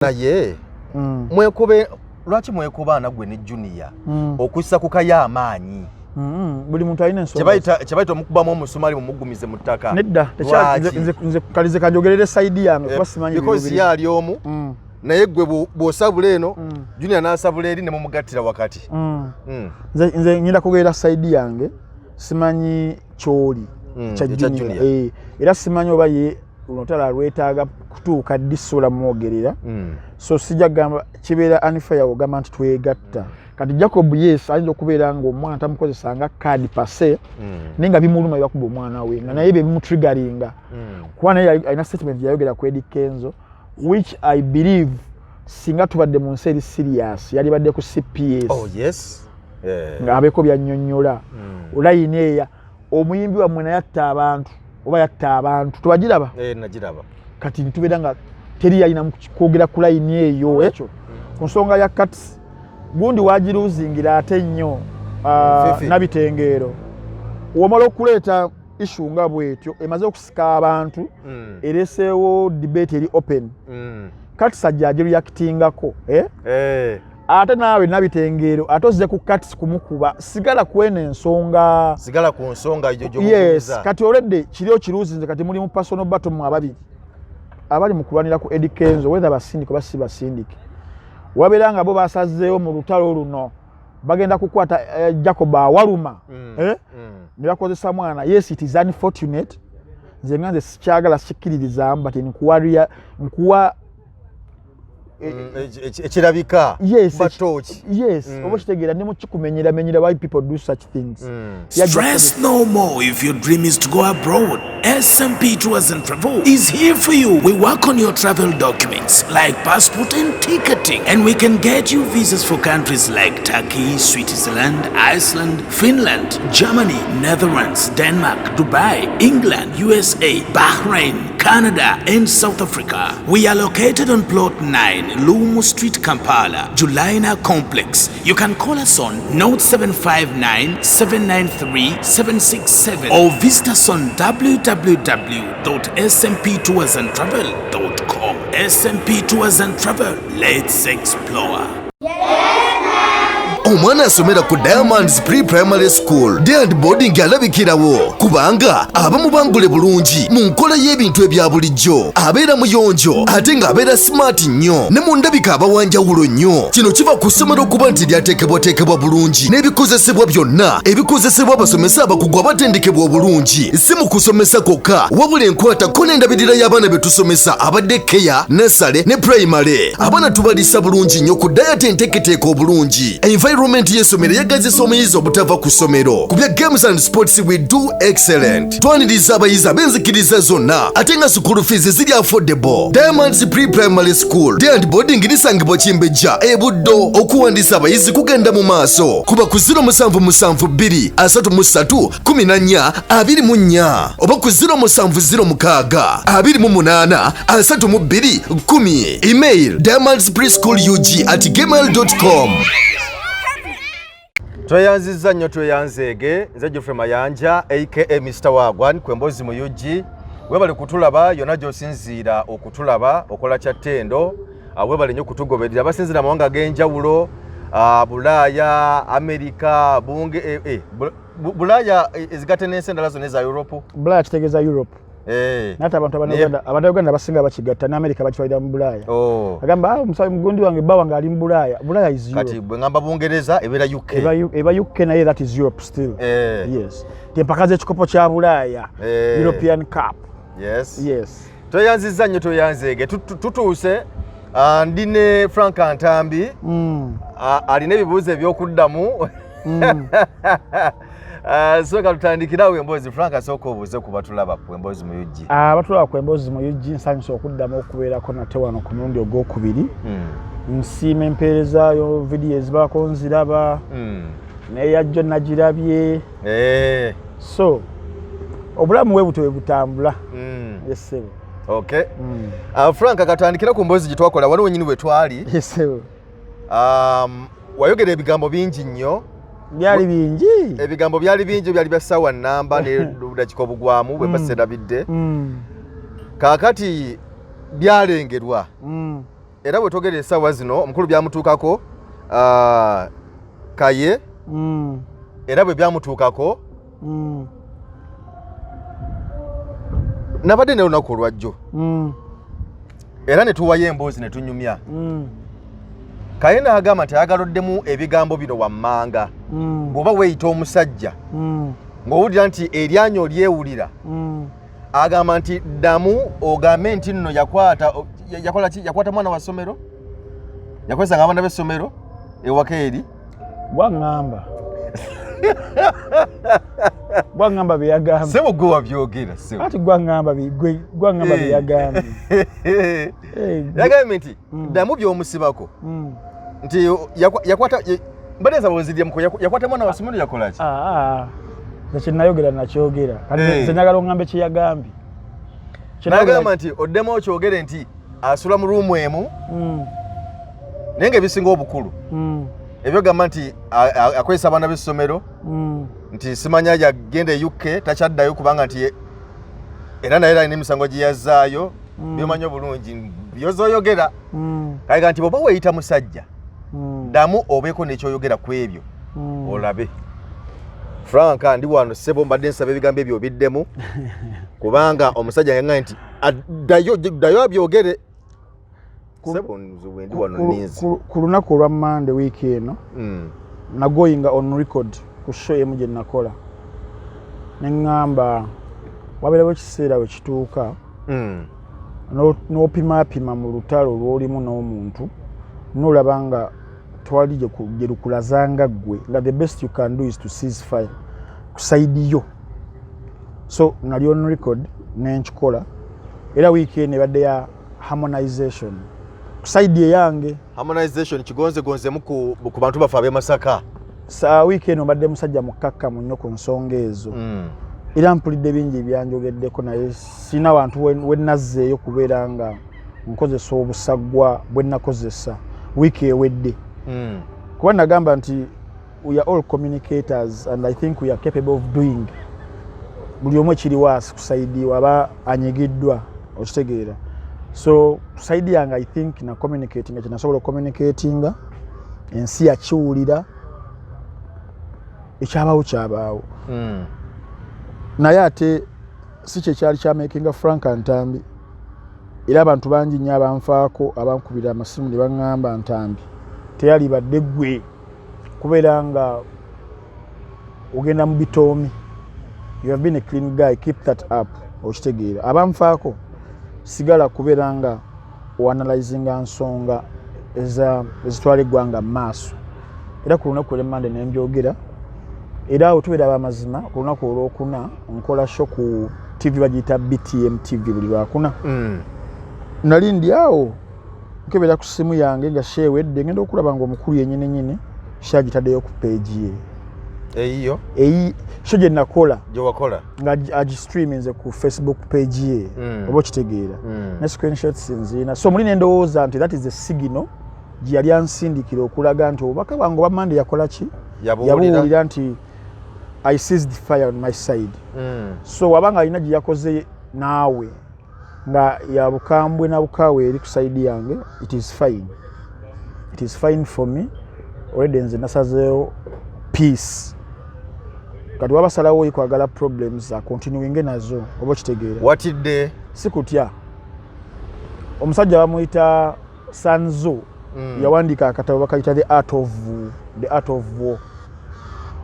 naye mwekube lwaki mwekubaana gwe ne junior okussa ku Kaye amaanyi buli muntu alina ensonga kyebayita omukubamu omusumali mumugumize mu ttaka nedda nze kalize kanjogerere sayidi yange kuba simanyi because ye ali omu naye gwe bw'osabula eno junior n'asabula eri ne mumugattira wakati nze ngenda kugerera sayidi yange simanyi kyoli kya junior era simanyi oba ye unotala lwetaaga kutuuka disula mwogerera so sijja gamba kibeera unfair ogamba nti twegatta kati Jacob yes ayinza okubeera ng'omwana tamukozesa nga card pase nenga bimuluma ebakuba omwana we nga naye bimutriggeringa kuba naye alina statement yayogera ku Eddie Kenzo which I believe singa tubadde mu nsi eri serious yali badde ku CPS nga abeeko byannyonnyola olayini eya omuyimbi wammwe naye atta abantu oba yatta abantu tubagiraba nagiraba kati ntubeera nga teri yalina kwogera ku layini eyo ekyo ku nsonga ya kati gundi wagiruzingira ate nnyo nabitengeero womala okuleeta issue nga bwetyo emaze okusika abantu ereseewo debate eri open kati sajja agireactingako ate naawe nabitengeero ate ozze ku kati kumukuba sigala kwena ensonga sigala ku nsonga yes kati olwedde kiri okiruzinze kati muli mu personal battle mu ababiri abali mu kulwanira ku Eddie Kenzo whether basindike oba si basindike wabeera nga bo basazeewo mu lutalo luno bagenda kukwata Jacob awaluma ne bakozesa mwana yes it is unfortunate nze nga nze sikyagala sikkiririzamu but nkuwa ekirabika batoki oba kitegeera ne mukikumenyera why people do such things stress no more if your dream is to go abroad. SMP Tours and Travel is here for you. We work on your travel documents like passport and ticketing, and we can get you visas for countries like Turkey, Switzerland, Iceland, Finland, Germany, Netherlands, Denmark, Dubai, England, USA, Bahrain, Canada and South Africa. We are located on plot 9 Lumu Street, Kampala, Julina Complex. You can call us on 0759 793 767 or visit us on www.smptoursandtravel.com. SMP Tours and Travel, let's explore. Omwana asomera ku Diamonds Pre-Primary School Day and Boarding alabikirawo kubanga abamu bangule bulungi mu nkola y'ebintu ebya bulijjo abeera muyonjo ate ng'abeera smart nnyo ne mu ndabika abawanjawulo nnyo. Kino kiva ku ssomero okuba nti lyateekebwateekebwa bulungi n'ebikozesebwa byonna ebikozesebwa abasomesa abakugu abatendekebwa obulungi. Si mu kusomesa kwokka wabula enkwatako n'endabirira y'abaana be tusomesa abadde Kaye, Nursery ne Primary. Abaana tubalisa bulungi nnyo ku diet enteeketeeka obulungi. Environment y'essomero yagazisa omuyizi obutava ku ssomero. Ku bya games and sports we do excellent. Twaniriza abayizi ab'enzikiriza zonna ate nga school fees ziri affordable. Diamonds Pre-Primary School Day and Boarding lisangibwa Kimbejja e Buddo. Okuwandiisa abayizi kugenda mu maaso kuba ku 0772 33 14 24 oba ku 0706 28 32 10. Email diamondspreschoolug@gmail.com. tweyanzizza nnyo tweyanzeege nze Geoffrey Mayanja aka Mr. Wagwan kwembozi mu UG webale kutulaba yonna gy'osinziira okutulaba okola kya ttendo webale nnyo kutugoberera abasinziira amawanga ag'enjawulo Bulaaya, Amerika, bunge Bulaaya ezigatte n'ensi endala zonna eza Europe. Bulaaya kitegeeza Europe. Nate abantu Uganda basinga bakigatta ne Amerika bakitwalira mu Bulaaya. Agamba mugundi wange bba wange ali mu Bulaaya. Bulaaya is Europe. Kati bwe ngamba Bungereza ebeera UK. Eba UK naye that is Europe still. Yes. Tempaka z'ekikopo kya Bulaaya. European Cup. Yes. Tweyanzizza nnyo tweyanzeege tutuuse ndi ne Frank Ntambi alina ebibuuzo ebyokuddamu. Soka tutandikirawo emboozi Frank asooka obuuze ku batulaba ku emboozi mu UG. Batulaba ku emboozi mu UG nsanyusa okuddamu okubeerako nate wano ku mulundi ogwokubiri. Nsiima empeereza yo vidiyo ezibaako nziraba n'eyajjo nagirabye. So obulamu bwe butwe butambula. Yes sir. Okay. Frank katandikira ku mboozi gye twakola waliwo wennyini we twali. Yes sir. Wayogera ebigambo bingi nnyo. Byali bingi. Ebigambo byali bingi byali bya sawa namba ne ludakiko bugwamu bwe baserabidde. Kakati byalengerwa era bwe twogera essaawa zino omukulu byamutuukako Kaye era bwe byamutuukako nabadde ne lunaku olwajjo era ne tuwayo emboozi ne tunyumya Kaye n'agamba nti ayagaloddemu ebigambo bino wammanga bw'oba weeyita omusajja ng'owulira nti eryanyi olyewulira agamba nti ddamu ogambe nti nno yakwata mwana wa ssomero yakozesanga abaana b'essomero ewaka eri gwangamba byeyagambye sebo gwe wabyogera ati gwangamba byeyagambye yagambye nti ddamu by'omusibako nti yakwata mbadenza bweziryemuko yakwata mwana wa ssomero yakola ki nekinayogera nakyogera kati nze njagala oŋŋambe kyeyagambye nagamba nti oddemu okyogere nti asula mu ruumu emu naye ng'ebisinga obukulu ebyogamba nti akozesa abaana b'essomero nti simanya yagenda e UK takyaddayo kubanga nti era naye alina emisango gye yazzaayo byomanyi obulungi byozoyogera kayiga nti bw'oba weeyita musajja ddamu obeeko n'ekyoyogera ku ebyo olabe Franka ndi wano sebo mbadde nsaba ebigambo ebyo biddemu kubanga omusajja yang'amba nti ddayo abyogere sebo ndi wano ninzi ku lunaku olwa Monday wiiki eno nagoyinga on record ku show emu gye nakola ne ŋŋamba wabeerawo ekiseera we kituuka n'opimaapima mu lutalo lw'olimu n'omuntu n'olaba nga twali gye lukulazanga ggwe nga the best you can do is to cease fire ku saidi yo so nali on record nenkikola era wiiki eno ebadde ya harmonization ku saidi eyange harmonization kigonzegonzemu ku bantu bafe ab'e Masaka wiiki eno mbadde musajja mukkakkamu nnyo ku nsonga ezo era mpulidde bingi ebyanjogeddeko naye sina wantu we nazzeeyo kubeera nga nkozesa obusaggwa bwe nakozesa wiiki ewedde kuba nagamba nti we are all communicators and I think we are capable of doing buli omu ekiri waasi ku saidi waba anyigiddwa okitegeera so ku saidi yange I think na communicating kyenasobola ocommunicatinga ensi yakiwulira ekyabaawo kyabaawo naye ate si kyekyali kyamakinga Frank Ntambi era abantu bangi nnyo abanfaako abankubira amasimu ne baŋŋamba Ntambi teyali badde ggwe kubeera nga ogenda mu bitoomi you have been a clean guy keep that up okitegeera abanfaako sigala kubeera nga oanalyzinga nsonga ezitwala eggwanga mu maaso era ku lunaku olw'Emmande ne mbyogera era awo tubeera ab'amazima ku lunaku olwokuna nkola show ku TV bagiyita BTM TV buli lwakuna nali ndi awo nkebera ku simu yange nga sheewedde ngenda okulaba nga omukulu yennyini kyagitaddeyo ku page ye show gye nakola nga agistreaminze ku Facebook page ye oba okitegeera ne screenshots nzina so muli nendowooza nti that is a signal gye yali ansindikira okulaga nti obubaka bwange obwa Monday yakola ki yabuwulira nti I seized fire on my side so wabanga alina gye yakoze naawe nga ya bukambwe na bukawe eri ku side yange it is fine for me already nze nasazeewo peace kati wabasalawo yikwagala problems continuing nazo oba kitegeera watidde sikutya omusajja bamuyita Sanzo yawandiika akatabo bakayita the art of war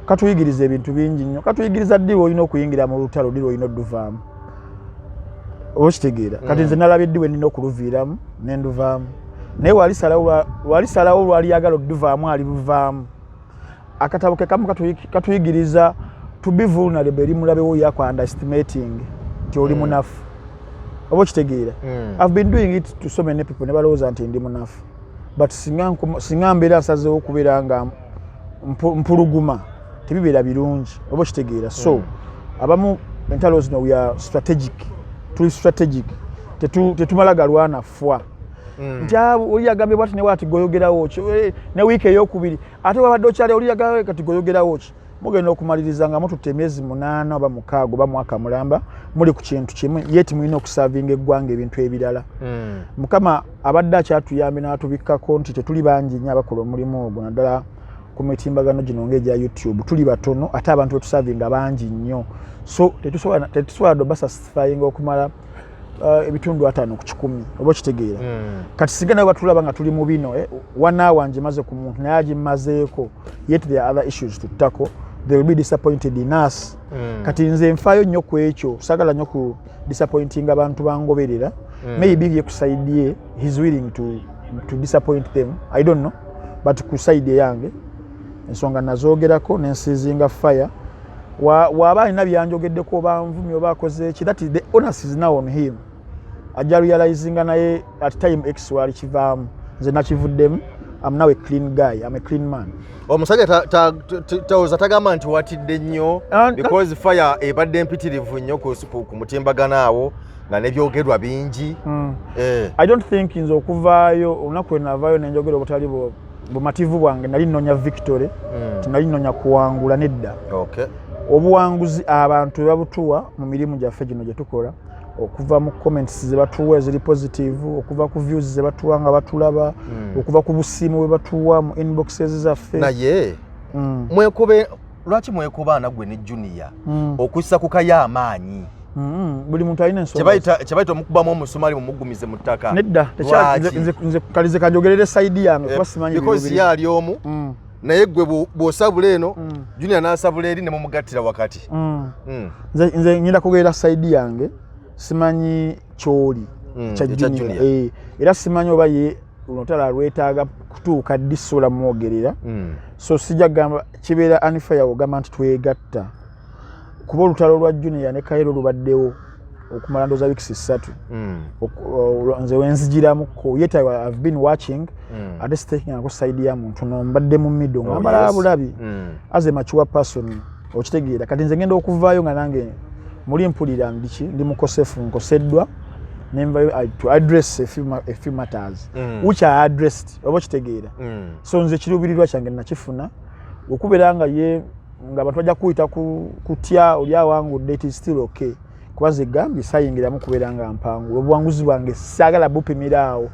katuyigiriza ebintu bingi nnyo katuyigiriza ddi olina okuyingira mu lutalo ddi olina odduvaamu oba kitegeera kati nze nalabye ddi we nina okuluviiramu nenduvaamu naye walisalawo lwali yagala odduvaamu alivuvaamu akatabo ke kamu katuyigiriza to be vulnerable eri mulabewo yako underestimating nti oli munafu oba kitegeera I've been doing it to so many people ne balowooza nti ndi munafu but singa mbeera nsazeewo okubeera nga mpuluguma tebibeera birungi oba kitegeera so abamu entalo zino we are strategic tuli strategic tetumala galwana fwa nti oli yagambye bwati ne bwati goyogerawo ki ne wiiki ey'okubiri ate wabadde okyali oli yagambye kati goyogerawo ki mugenda okumaliriza nga mututte emyezi 8 oba 6 oba mwaka mulamba muli ku kintu kimu yeti mulina okusavinga eggwanga ebintu ebirala. Mukama abadde akyatuyambe n'atubikkako nti tetuli bangi nnyo abakola omulimu ogwo naddala ku mitimbagano gino ng'egya YouTube tuli batono ate abantu betusavinga bangi nnyo, so tetusobola doba satisfying okumala ebitundu 5 ku 10 oba kitegeera. Kati singa nawe batulaba nga tuli mu bino 1 hour nje maze ku muntu naye agimazeeko, yet there are other issues tuttako, they will be disappointed in us. Kati nze nfaayo nnyo ku ekyo, sagala nnyo ku disappointing abantu bangoberera. Maybe ye kusaidie he's willing to disappoint them, I don't know, but ku side yange ensonga nazoogerako nensizinga fire waba alina byanjogeddeko oba nvumi oba akoze ki, that is the onus is now on him. Ajja realizinga naye at time x wali kivaamu nze nakivuddemu. I'm now a clean guy, I'm a clean man. Omusajja tawoza tagamba nti watidde nnyo because fire ebadde empitirivu nnyo ku mutimbagano awo nga nebyogerwa bingi. I don't think nze okuvaayo olunaku lwe navaayo nenjogera obutali bumativu bwange nali nnonya victory, tinali nnonya kuwangula nedda. Obuwanguzi abantu bebabutuwa mu mirimu gyaffe gino gye tukola, okuva mu comments ze batuwa eziri positive, okuva ku views ze batuwa nga batulaba, okuva ku busimu bwe batuwa mu inboxes zaffe. Naye lwaki mwekubaana gwe ne Junior okussa ku Kaye amaanyi? Buli muntu alina ensonga. Kyebayita omukubamu omusumali mumugumize mu ttaka. Nedda, nze kalize kanjogerere side yange kuba simanyi bibiri. Because yali omu naye gwe bw'osabula eno Junior n'asabula eri ne mumugattira wakati. Nze ngenda kugerera side yange, simanyi kyoli kya Junior. Era simanyi oba ye olutala lwetaaga kutuuka disula mwogerera. So sijja gamba kibeera unfair ogamba nti twegatta. Kuba olutalo lwa Junior ne Kaye lubaddewo okumala ndooza wiiki 3. Nze wenzigiramuko yet I've been watching ate sitaking ako side ya muntu mbadde mu middle ngambala bulabi as a mature person okitegeera. Kati nze ngenda okuvaayo nga nange muli mpulira ndi mukosefu nkoseddwa nemba to address a few matters which I addressed oba kitegeera. So nze kirubirirwa kyange nakifuna okubeera nga ye nga abantu bajja kuyita kutya oli awangudde, it is still okay. Kuba ze gambi sayingiramu kubeera nga mpangu obuwanguzi bwange saagala bupimiraawo.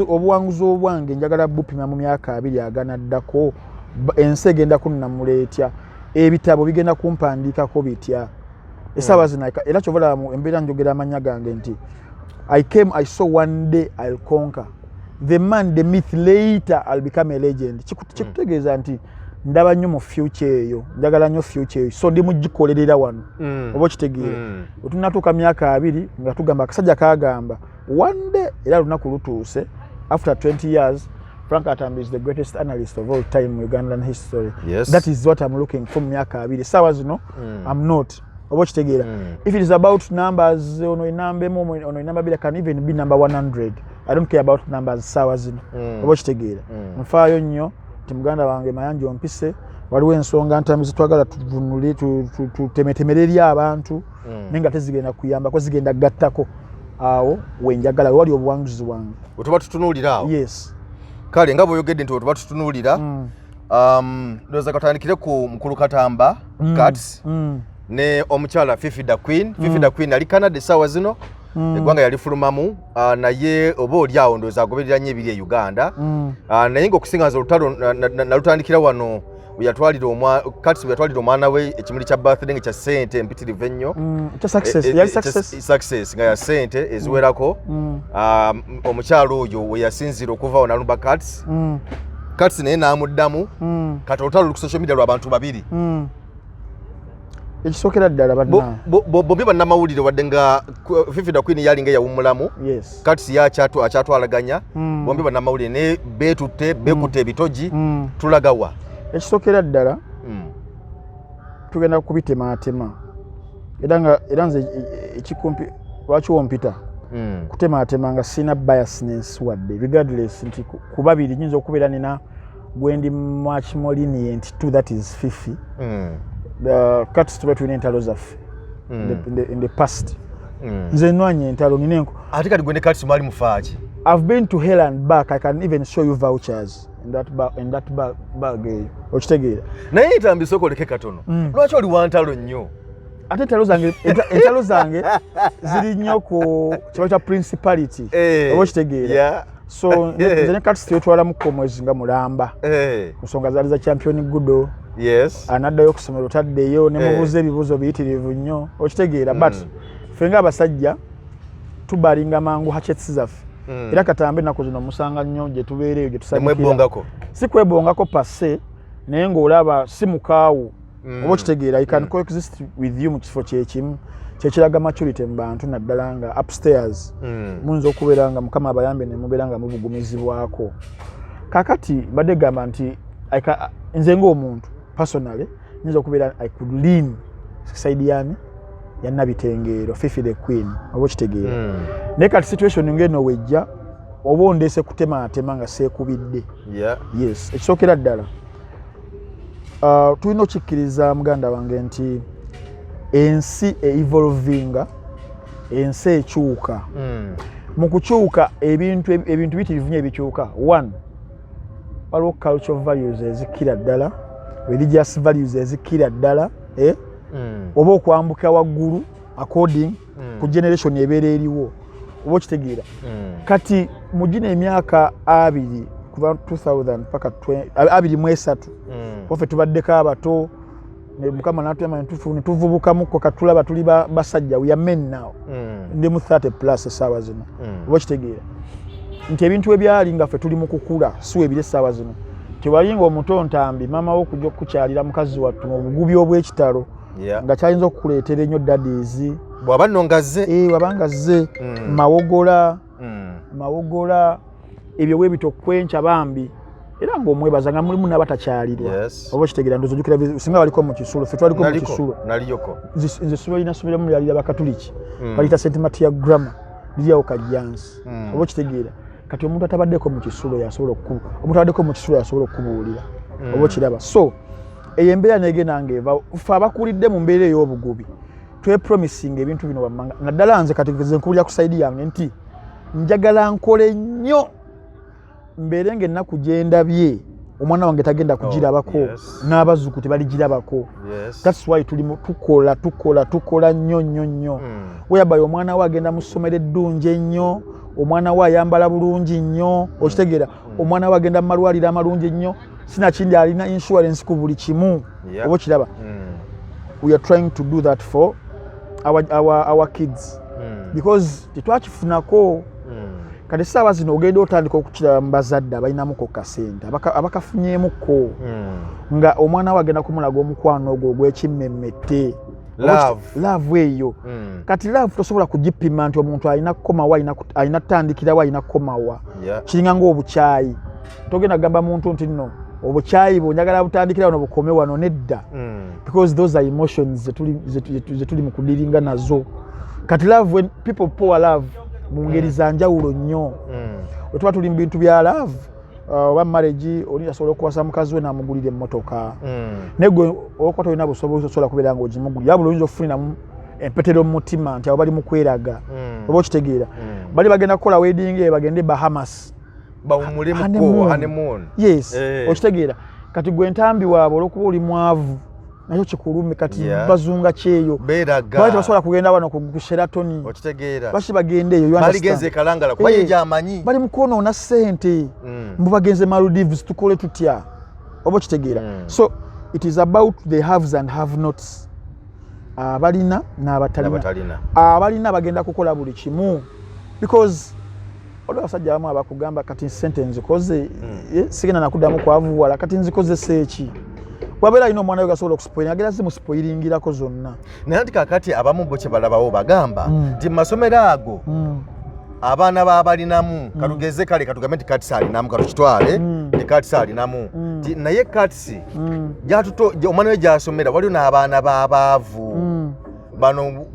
Obuwanguzi obwange njagala bupima mu myaka 2 aganaddako. Ensi egenda kunnamuleetya, ebitabo bigenda kumpandiikako bitya esaawa zino. Era kyobola mu embeera njogera amannya gange nti I saw one day I'll conquer the man, the myth, later I'll become a legend. Kikutegeeza nti ndaba nnyo mu future eyo, njagala nnyo future eyo, so ndi mugikolerera wano oba kitegeera. Otunatuuka myaka 2 nga tugamba akasajja kagamba one day era lunaku lutuuse after 20 years Frank Ntambi is the greatest analyst of all time in Ugandan history. Yes. That is what I'm looking for myaka 2. Sawa zino I'm not oba kitegeera. If it is about numbers ono inambe mu ono inamba bila can even be number 100. I don't care about numbers. Sawa zino oba kitegeera. Mfaayo nnyo Muganda wange Mayanja ompise waliwo ensonga Ntambi zitwagala tuvunule tutemetemereri abantu nenga tezigenda kuyamba ko zigenda gattako awo wenjagala wali obuwanguzi wange otuba tutunuulira awo. Yes. Kale nga bw'oyogedde nti otuba tutunuulira ndowooza katandikire ku mukulu Katamba Cats ne omukyala Fifi da Queen. Fifi da Queen ali Canada essaawa zino eggwanga yalifulumamu naye oba oli awo ndowooza agoberera nnyo ebiri e Uganda. Naye ng'okusingaza olutalo nalutandikira wano Cats bwe yatwalira omwana we ekimuli kya birthday nga kya ssente empitirivu ennyo. Success nga ya ssente eziwerako. Omukyala oyo we yasinzira okuva onalumba Cats. Cats naye n'amuddamu kati olutalo ku social media lw'abantu 2. Ekisookera ddala bombi bannamawulire wadde nga Fifi da Queen yalinga yawummulamu. Cats akyatwalaganya bombi bannamawulire naye beekutte ebitogi tulagawa. Ekisookera ddala tugenda kubitemaatema era nze ekikumpi lwaki wompita kutemaatema nga sina biasness wadde regardless nti ku babiri nyinza okubeera nina gwendi much more lenient to that is Fifi. The Cats tuba tulina entalo zaffe in the past. Nze nwanye entalo ninenko ate kati gwende Cats mwali mufaaki. I've been to hell and back. I can even show you vouchers. in that bag okitegeera naye Ntambi sokoleke katono lwaki oli wantalo nnyo ate entalo zange ziri nnyo ku kiba kya principality oba okitegeera so nze ne kati twetwalamuko omwezi nga mulamba nsonga zaali za champion gudo anaddayo ku ssomero taddeyo ne mubuuza ebibuuzo biyitirivu nnyo okitegeera but ffe ng'abasajja tubalinga mangu hachets zaffe era katambe ennaku zino musanga nnyo gye tubeereyo gye tusanyukira si kwebongako passe naye ng'olaba si mukaawu oba okitegeera you can coexist with you mu kifo kyekimu kyekiraga maturity mu bantu naddala nga upstairs muyinza okubeera nga mukama abayambe ne mubeera nga mubugumizibwako kakati mbadde gamba nti nze ng'omuntu personally nyinza okubeera I could lean side yani ya Nabitengeero Fifi the Queen oba okitegeera naye kati situation ng'eno wejja oba ondeese kutematema nga seekubidde yes ekisookera ddala tulina okikkiriza muganda wange nti ensi evolvinga ensi ekyuka mu kukyuka ebintu bitirivu nnyo ebikyuka one waliwo cultural values ezikkira ddala religious values ezikkira ddala oba okwambuka waggulu according ku generation ebeera eriwo oba okitegeera kati mu gino emyaka 2 kuva 2000 paka 23 waffe tubaddeko abato mukama natuyamba netuvubukamuko katulaba tuli basajja we are men now ndi mu 30 plus essaawa zino oba okitegeera nti ebintu ebyali nga ffe tuli mu kukula si ebire essaawa zino tewalinga omuto Ntambi mama wo okujja okukukyalira mukazi wattu mu bugubi obw'ekitalo nga kyayinza okukuleetera ennyo daddies bw'aba nno ngazze wabanga zze mawogola ebyo webito kwenkya bambi era ng'omwebaza nga mulimu n'abatakyalirwa oba okitegeera ndozo jukira singa waliko mu kisulo ffe twaliko mu kisulo nze sulo linasubiramu lyalira bakatuliki balita St. Matia Grammar liryawo Kajjansi oba okitegeera kati omuntu atabaddeko mu kisulo yasobola okukubuulira oba okiraba so eyo embeera negenda ng'eva ffe abakulidde mu mbeera ey'obugubi twepromisinga ebintu bino wammanga naddala nze kati nze nkubulira ku sayidi yange nti njagala nkole nnyo mbeere ng'ennaku gye ndabye omwana wange tagenda kugirabako n'abazuku tebaligirabako that's why tulimu tukola nnyo weyabayo omwana we agenda mu ssomero eddungi ennyo omwana we ayambala bulungi nnyo okitegeera omwana we agenda mu malwaliro amalungi ennyo sinakindi alina insurance ku buli kimu oba okiraba we are trying to do that for our kids because tetwakifunako kati essaawa zino ogenda otandika okukiraba mu bazadde abalinamuko kasente abakafunyeemuko nga omwana we agenda kumulaga omukwano ogwo ogw'ekimmemmette love eyo kati love tosobola kugipima nti omuntu alina kukomawa alina kutandikirawo alina kukomawa kiringa ng'obukyayi togenda kugamba muntu nti nno obukyayi bw'onjagala butandikira wano bukome wano nedda because those are emotions ze tuli mu kudiringa nazo kati love when people pour love mu ngeri za njawulo nnyo bwe tuba tuli mu bintu bya love oba marriage oli asobola okuwasa mukazi we n'amugulira emmotoka naye gwe okuba tolina busobozi osobola kubeera nga ogimugulira wabula oyinza okufuniramu empetero mu mutima nti abo bali mu kweraga oba okitegeera bali bagenda kukola wedding bagende Bahamas honeymoon yes okitegeera kati gwe Ntambi waabwe olwokuba oli mwavu nakyo kikulume kati bazunga kyeyo bali tebasobola kugenda wano ku Sheraton okitegeera bashi bagende eyo baligenze Kalangala kuba ye gyamanyi bali mu kwonoona ssente mbu bagenze Maldives tukole tutya oba okitegeera so it is about the haves and have nots abalina n'abatalina abalina bagenda kukola buli kimu because olwo abasajja abamu abakugamba kati ssente nzikoze sigenda nakuddamu kwavuwala kati nzikoze eki wabeera alina omwana we gasobola okusipoyira agenda zimusipoyiringirako zonna naye nti kakati abamu bo kye balabawo bagamba nti mu masomero ago abaana baabalinamu katugeze kale katugambe nti katisi alinamu katukitwale ne katisi alinamu naye katisi omwana we gy'asomera waliwo n'abaana b'abaavu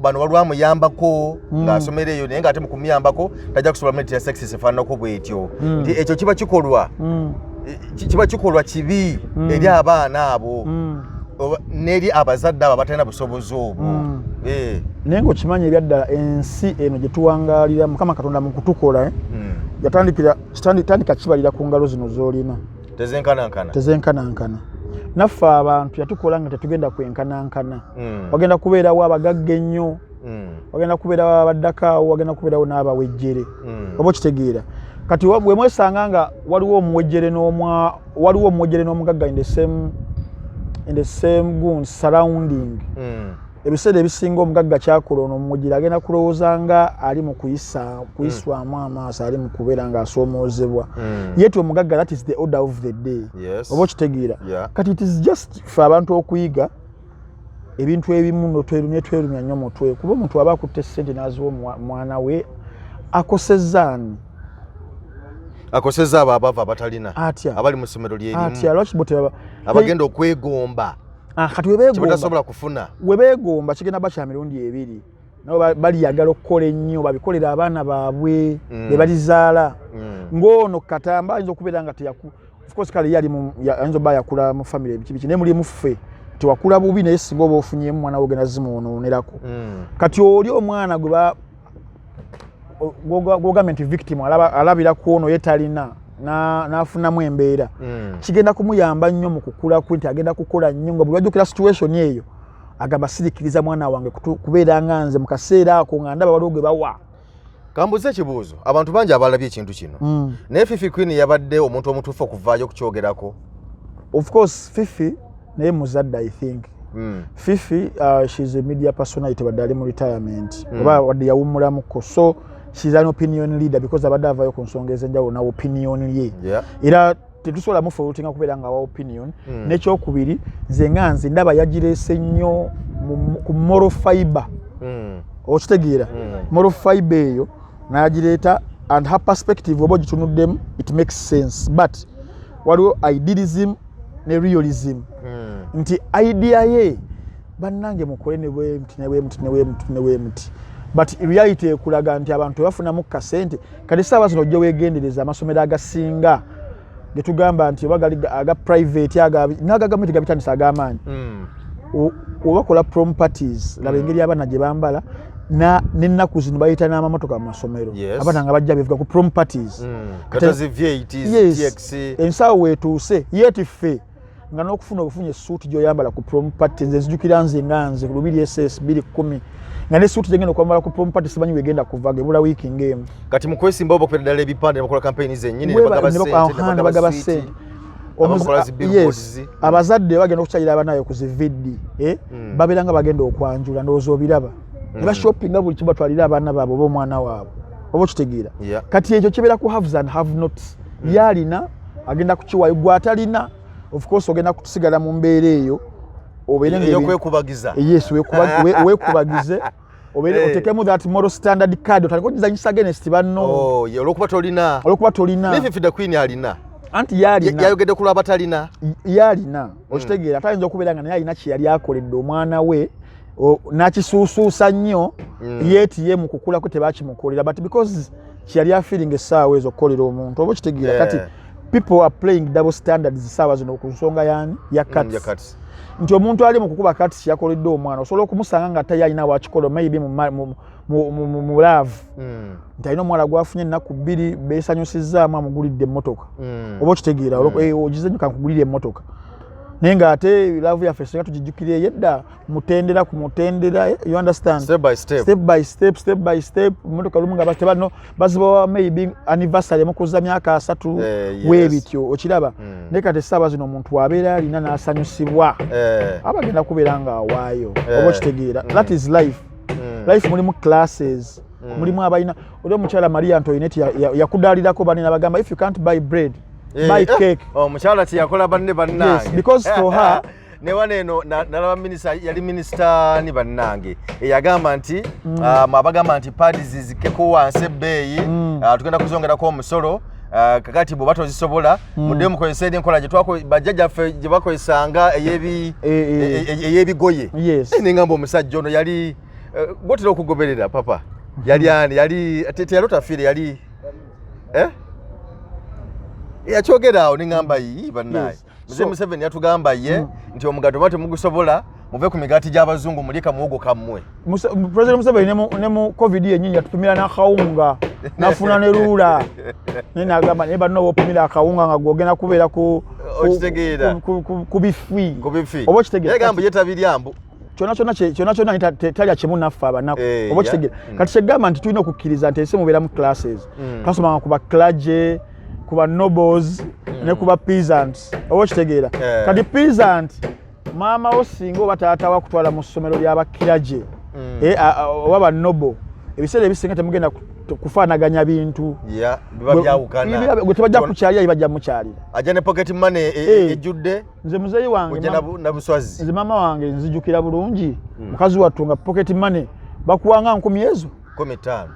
bano waliwo amuyambako ng'asomera eyo naye ng'ate mu kumuyambako tajja kusobola muleti ya sexes efaananako bw'etyo nti ekyo kiba kikolwa kibi eri abaana abo n'eri abazadde abo abatalina busobozi obwo naye ng'okimanyi ebyaddala ensi eno gye tuwangaalira mukama katonda mu kutukola yatandika kibalira ku ngalo zino z'olina tezenkanankana naffe abantu yatukola nga tetugenda kwenkanankana wagenda kubeerawo abagagga ennyo wagenda kubeerawo abaddakaawo wagenda kubeerawo n'abawejjere oba okitegeera kati bwe mwesanga nga waliwo omuwejjere n'omugagga in the same goon surrounding ebiseera ebisinga omugagga kyakola ono omujjira agenda kulowooza nga ali mu kuyiswamu amaaso ali mu kubeera ng'asoomoozebwa yeti omugagga that is the order of the day oba okitegeera kati it is just fe abantu okuyiga ebintu ebimu netwerumya nnyo mutwe kuba omuntu aba akutte ssente n'aziwa omwana we akosezzaani akosezza abo abava abatalina abali mu ssomero lyerimu abagenda okwegomba kati webetasobola kufuna webeegomba kigenda bakya mirundi ebiri nabo baliyagala okukola ennyo babikolera abaana baabwe be balizaala ng'ono katamba ayinza okubeera nga of course kale ayinza oba yakula mu famire biki naye mulimu ffe tewakula bubi naye singa oba ofunyemu mwana we ogenda zimwonoonerako kati oli omwana gwogamba nti victim alabira ku ono ye talina n'afunamu embeera kigenda kumuyamba nnyo mu kukula kwe nti agenda kukola nnyo nga bwe wajjukira situation eyo agamba sirikiriza mwana wange kubeera nga nze mu kaseera ako nga ndaba waliwo gwe bawa kambuze ekibuuzo abantu bangi abalabye ekintu kino naye Fifi Queen yabadde omuntu omutuufu okuvaayo okukyogerako of course Fifi naye muzadde I think Fifi she's a media personality wadde ali mu retirement oba wadde yawummulamuko so she's an opinion leader because abadde avaayo ku nsonga ez'enjawulo na opinion ye era tetusobola mufulutinga kubeera nga wa opinion n'ekyokubiri nze nga nze ndaba yagireese nnyo ku moral fiber okitegeera moral fiber eyo n'agireeta and her perspective oba ogitunuddemu it makes sense but waliwo idealism ne realism nti idea ye bannange mukole nebwemuti but reality ekulaga nti abantu bafunamu kasente kati saawa zino ojja weegendereza amasomero agasinga getugamba nti aga private naga gavumenti gabitandisa ag'amaanyi obakola prom parties laba engeri abaana gye bambala n'ennaku zino bayita n'amamotoka mu masomero abaana nga bajja bevuga ku prom parties ensaawo weetuuse yeti ffe nga n'okufuna obufunye essuuti gy'oyambala ku prom parties nze nzijukira nze nga nze ku 2SS210 nga n'essuuti gyengenda okwambala ku prom party simanyi wegenda kuva gebula wiiki ng'emu kati mu kwesimba oba okubera ddala ebipande ne bakola campaign zennyini ne bagaba ssente abazadde bagenda okukyalira abanaabwe ku zividi babeera nga bagenda okwanjula ndowooza obiraba ne bashoppinga buli kimu batwalira abaana baabwe oba omwana waabwe oba okitegeera kati ekyo kibeera ku haves and have nots yalina agenda kukiwayo gwe atalina of course ogenda kusigala mu mbeera eyo obeereyokwekubagiza yes weekubagize obeere otekemu that moral standard card otandika okizanyisa against banno olwokuba tolina ne Fifi Queen alina anti yayogedde ku lw'abatalina yalina okitegeera atayinza okubeera nga naye alina kye yali akoledde omwana we n'akisuusuusa nnyo yeetiye mu kukula kwe tebakimukolera but because kye yali afeeling essaawa ezo okukolera omuntu oba okitegeera kati people are playing double standards essaawa zino ku nsonga ya cuts nti omuntu ali mu kukuba cuts yakoledde omwana osobola okumusanga nga tayalina wakikola maybe mu love nti alina omwana gwafunye ennaku 2 beesanyusizaamu amugulidde emmotoka oba okitegeera ogizenyuka nkugulira emmotoka naye ng'ate love yaffe singa tugijjukire yedda mutendera ku mutendera you understand step by step emmotoka lumu nga batebano bazibawa maybe anniversary mukuza myaka 3 weebityo okiraba naye kati essaawa zino omuntu wabeera alina n'asanyusibwa abagenda kubeera ng'awaayo oba okitegeera that is life mulimu classes mulimu abalina oli omukyala Maria Antoinette yakudaalirako banene bagamba if you can't buy bread buy cake omukyala tiyakola banne bannange because for her newana eno nalaba minisita yali minisita ni bannange eyagamba nti abagamba nti pads zizikeko wansi ebbeeyi tugenda kuzongerako omusolo kakati bwe batozisobola mudde mukozesa enkola bajjajjaffe gye bakozesanga eyebigoye nengamba omusajja ono yali gotera okugoberera papa yali ani yali teyalotafiire yali yakyogera nengamba yi bannaye Mzee Museveni yatugamba ye nti omugato bate mugusobola muve ku migati gy'abazungu mulika muwogo kammwe President Museveni ne mu COVID yennyini yatupimira na kawunga nafuna ne rula nina agamba ne banno bopimira akawunga nga gogena kubeera ku bifi obo kitegeera yagamba yetabiryambu kyona talya kimu naffe abanaku oba kitegeera kati kyegamba nti tulina okukkiriza nti ensi mubeera mu classes twasomanga kuba clergy kuba nobles ne kuba peasants oba kitegeera kati peasant maama wo singa oba taata wa kutwala mu ssomero ly'abakiraje oba banobo ebiseera ebisinga temugenda kufaanaganya bintu biba byawukana gwe tebajja kukyalira bibajja mukyalira ajja ne pocket money ejjudde nze muzeeyi wange nabuswazi nze maama wange nzijukira bulungi mukazi wattu nga pocket money bakuwanga 10 ezo 15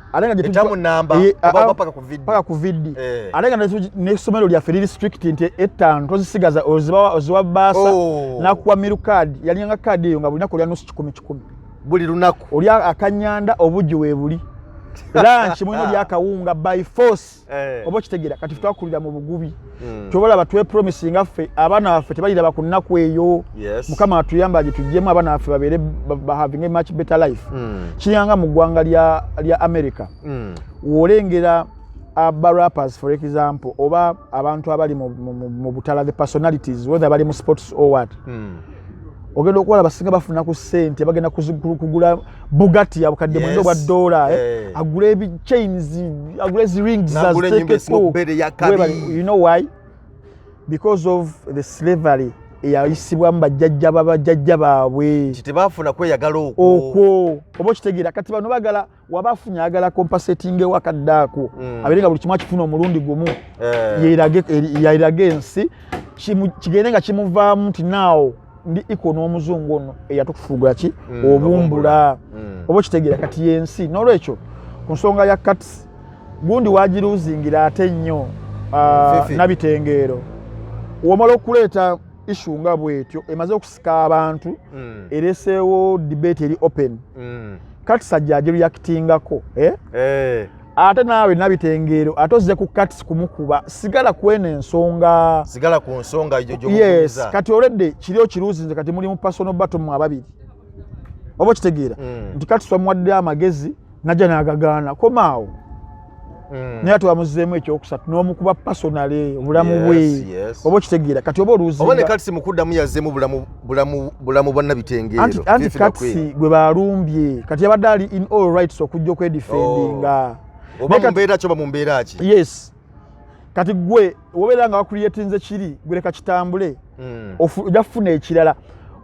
paka ku viddi ate nga n'essomero lyaffe liri strict nti 5 tozisigaza oziwa baasa nakuwa miru kaadi yalinganga kaadi eyo nga bulinaku olya nusu 10 buli lunaku olya akanyanda obugi weebuli lunch mulimu lyakawunga by force oba kitegeera kati twakulira mu bugubi kyobalaba twepromisinga ffe abaana baffe tebaliraba ku nnaku eyo mukama atuyamba agitugyemu abaana baffe babeere having a much better life kiryanga mu ggwanga lya America woolengera rappers for example oba abantu abali mu butala the personalities whether bali mu sports or what ogenda okuwala basinga bafuna ku ssente bagenda kugula Bugatti ya bukadde mwendo bwa dola agula chains agula rings za you know why? Because of the slavery eyayisibwa mu bajjajja baabwe kitebafuna kweyagala okwo oba kitegeera kati bano bagala wabafunya agala compensating wakaddaako aberenga buli kimu akifuna omulundi gumu yeerage ensi kigende nga kimuvaamu nti naawo ndi ikono omuzungu ono eyatukufuga ki obumbula oba kitegeera kati yensi n'olwekyo ku nsonga ya cuts gundi wagiruzingira ate nnyo nabitengeero womala okuleeta issue nga bwetyo emaze okusika abantu ereseewo debate eri open cuts ajja agireactingako ate naawe nabitengeero ate ozze ku cuts kumukuba sigala kwena ensonga sigala ku nsonga yes kati olredde kiri okiruuzinze kati muli mu personal battle mu ababiri oba kitegeera nti cuts wamuwadde amagezi najja n'agagaana komaawo naye ate wamuzeemu ekyokusatu n'omukuba personale obulamu bwe oba kitegeera kati oba oluuzinga oba ne cuts mukuddamu yazzeemu bulamu bwa nabitengeero anti cuts gwe balumbye kati yabadde ali in all rights okujja okwedifendinga oba mumbeera kyo bamumbeera ki yes kati gwe obeera nga wakuliyetinze kiri gwereka kitambule ojja kufuna ekirala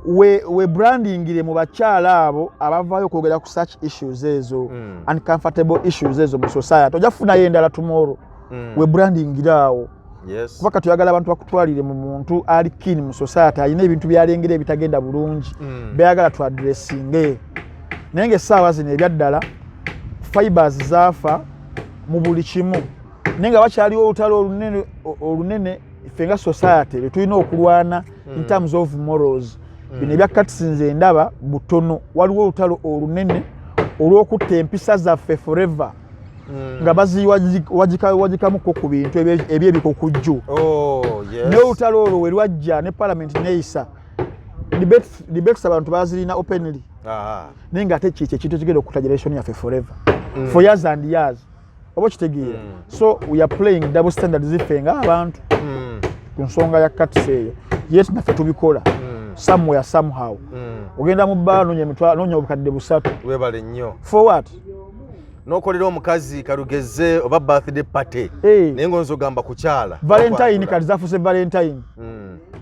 we brandingire mu bakyala abo abavaayo okwogera ku such issues ezo uncomfortable issues ezo mu society ojja kufunayo endala tomorrow we brandingire awo kuba kati oyagala abantu bakutwalire mu muntu ali keen mu society alina ebintu byalengera ebitagenda bulungi beyagala tu addressinge naye ng'essaawa zino ebyaddala fibers zaafa mu buli kimu naye nga wakyaliwo olutalo olunene ffe nga society lwe tulina okulwana in terms of morals bino ebya cuts nze ndaba butono waliwo olutalo olunene olw'okutta empisa zaffe forever nga wagikamuko ku bintu ebyebikokujju naye olutalo olwo we lwajja ne parliament neeyisa debates abantu bazirina openly naye nga ate kiki ekintu ekigenda okutta generation yaffe forever for years and years oba kitegeera so we are playing double standards ziffe nga abantu ku nsonga ya cuts eyo yet naffe tubikola somewhere somehow ogenda mu bbaa noonya obukadde 3 webale nnyo for what n'okolera omukazi kalugeze oba birthday party naye ng'onzogamba kukyala valentine kati zafuse valentine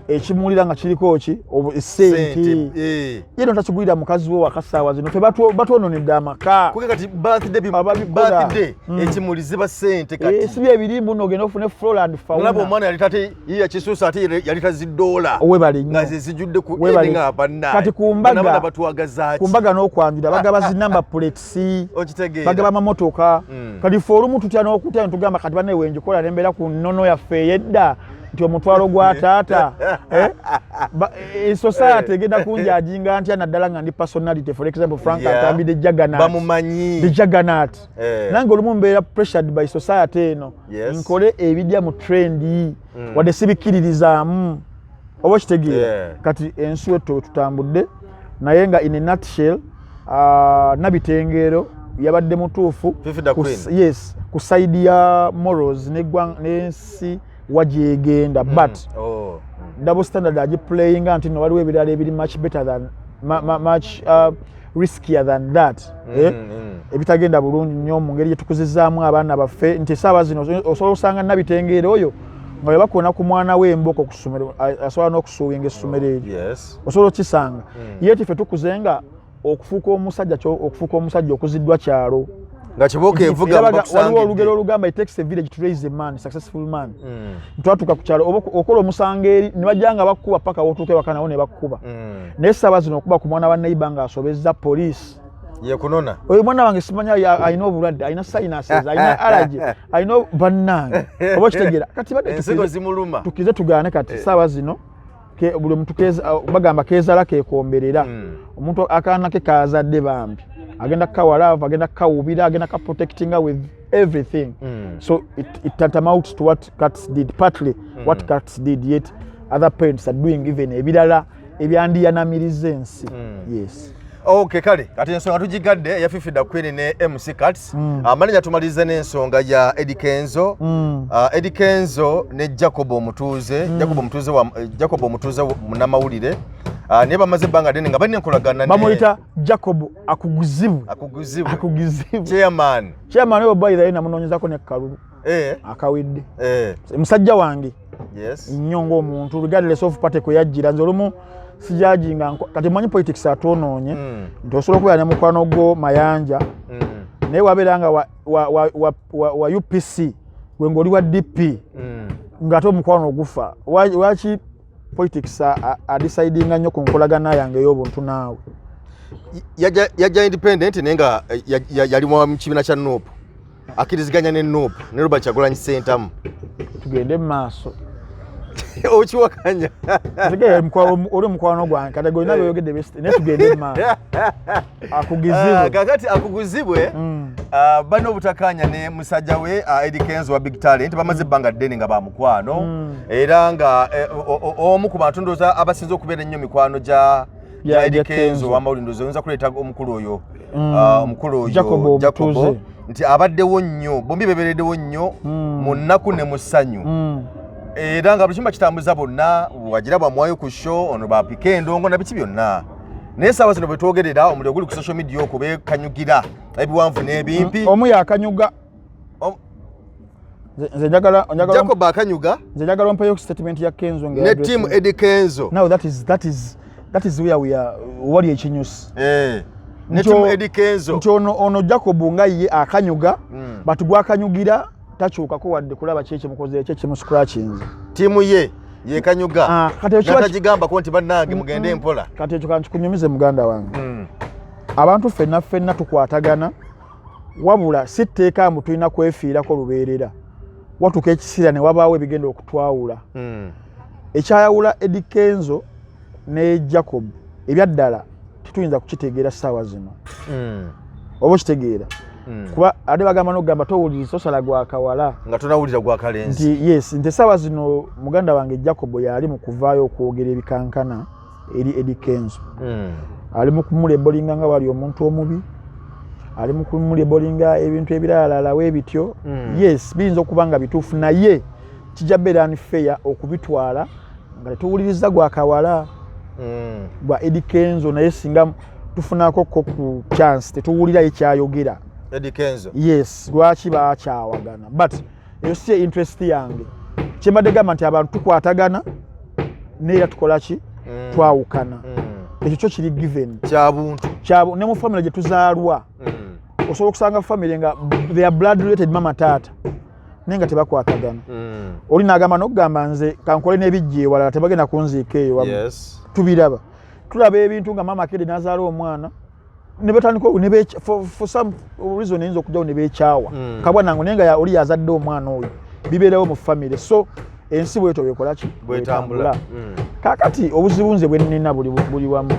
ekimulira nga kiriko ki sente yeno takigulira mukazi wo wakasaawa zino fe batwononedde amaka kuke kati birthday ekimuli ziba sente kati si byebirimbu n'ogenda ofune flora and fauna olaba omwana yali tate ye yakisuusa ate yali tazidoola webale nga ze zijjudde ku nga bannaye kati kumbaga n'okwanjula bagaba zinamba plates bagaba amamotoka kati fe olumu tutya n'okutya netugamba kati bannaye wenjikola nembeera ku nnono yaffe ey'edda nti omutwalo gwa taata society egenda kunjajinga ntya naddala nga ndi personality for example Frank Ntambi the Juggernaut nange olumu mbeera pressured by society eno nkole ebijja mu trendi wadde sibikiririzaamu oba kitegeera kati ensi wetto tutambudde naye nga in a nutshell nabitengeero yabadde mutuufu yes ku side ya morals n'ensi wagyegenda but double standard agiplaying anti no waliwo ebirala ebiri much better than much riskier than that ebitagenda bulungi nnyo mu ngeri gyetukuzizaamu abaana baffe nti esaawa zino osobola osanga nabitengeera oyo nga webakona ku mwana w'emboko ku ssomero asobola n'okusuubinga essomero eryo osobola okisanga ye tife tukuzenga okufuuka omusajja okuziddwa kyalo nga kiboka evuga waliwo olugero olugamba it takes a village to raise a man, successful man. Twatuuka ku kyalo okola omusanga eri ne bajjanga bakkuba paka wotuuke bakanawo ne bakkuba naye ssaawa zino okuba ku mwana wa neighbor ng'asobezza poliisi yekunona oyo mwana wange simanya alina obulwadde alina sinuses alina allergy alina bannange oba kitegeera kati badde ensigo zimuluma tukize tugaane kati ssaawa zino buli muntu bagamba keezala keekomberera omuntu akaana ke kaazadde bambi agenda kawalava agenda kawubira agenda kaprotectinga with everything so it tantamounts to what cats did partly what cats did yet other parents are doing even ebirala ebyandiyanamiriza ensi yes. Okay kale kati ensonga tugigadde yafifida Queen ne MC Cats amanenya tumalize n'ensonga ya Eddie Kenzo Eddie Kenzo ne Jacob Omutuuze Jacob Omutuuze munamawulire ne bamaze banga dene nga bali nkolagana ne bamuyita Jacob akuguzibu chairman we boy that ina munonyezako ne kalulu akawidde musajja wange yes nyongo omuntu regardless of party ko yajjira nze olumu sijajinga kati manyi politics atonoonye nti osobola okubeera ne mukwano gwo mayanja naye wabeeranga wa UPC ng'oli wa DP ng'ate omukwano ogufa waki politics adecidinga nnyo ku nkolagana yange ey'obuntu naawe yajja independent naye nga yali mu kibiina kya NUP akkiriziganya ne NUP ne Robert Kyagulanyi Ssentamu tugende mu maaso okiwakanya oli mukwano gwange kati golina byoyogedde best naye tugende maaso akugizibwe kakati akuguzibwe bano obutakanya ne musajja we Eddie Kenzo wa Big Talent bamaze ebbanga ddene nga bamukwano era nga omu ku bantu ndowooza abasinze okubeera ennyo mikwano gya Eddie Kenzo wamawulire ndowooza oyinza kuleeta omukulu oyo Jacob nti abaddewo nnyo bombi bebeereddewo nnyo mu nnaku ne mu ssanyu era nga buli kimu bakitambuza bonna wagira bamwayo ku show ono bapika endongo na biki byonna naye saawa zino bwe twogerera omuliro guli ku social media okwo beekanyugira ebiwanvu n'ebimpi omu yakanyuga Jacob akanyuga nze njagala ompayo statement ya Kenzo ne team Eddie Kenzo now that is where we are wali ekinyusi ne team Eddie Kenzo nti ono Jacob nga ye akanyuga batu gwakanyugira takyukako wadde kulaba kyekye mukoze ekye mu scratching timu ye kanyuga nakagigamba ko nti bannange mugende empola kati ekyo kankunyumize muganda wange abantu ffenna tukwatagana wabula sitteeka mbu tulina kwefiirako lubeerera watuka ekisira ne wabaawo ebigenda okutwawula ekyayawula Eddie Kenzo ne Jacob ebyaddala tetuyinza kukitegeera ssaawa zino oba okitegeera kuba ate bagamba n'okugamba towuliriza osala gwakawala nga tonawulira gwakalenzi nti yes nti essaawa zino muganda wange Jacob yali mu kuvaayo okwogera ebikankana eri Eddie Kenzo ali mu kumulebolinga nga wali omuntu omubi ali mu kumulebolinga ebintu ebirala weebityo yes biyinza okuba nga bituufu naye kijja beera unfair okubitwala nga tetuwuliriza gwakawala gwa Eddie Kenzo naye singa tufunako ku chance tetuwulira ekyayogera Eddie Kenzo yes lwaki bakyawagana but eyo si interest yange kyembadde gamba nti abantu tukwatagana neera tukola ki twawukana ekyo kyo kiri given kyabu ne mu family gye tuzaalwa osobola okusanga family nga they are blood related mama taata naye nga tebakwatagana oli n'agamba n'okugamba nze kankole n'ebijja ewalala tebagenda kunziika eyo wamu tubiraba tulaba ebintu nga mama kede n'azaala omwana ne batandika for some reason eyinza okujjawo ne beekyawa kabwa nange naye nga oli yazadde omwana oyo bibeerawo mu family so ensi bwetyo bekola ki bwetambula kakati obuzibu nze bwe nnina buli wamu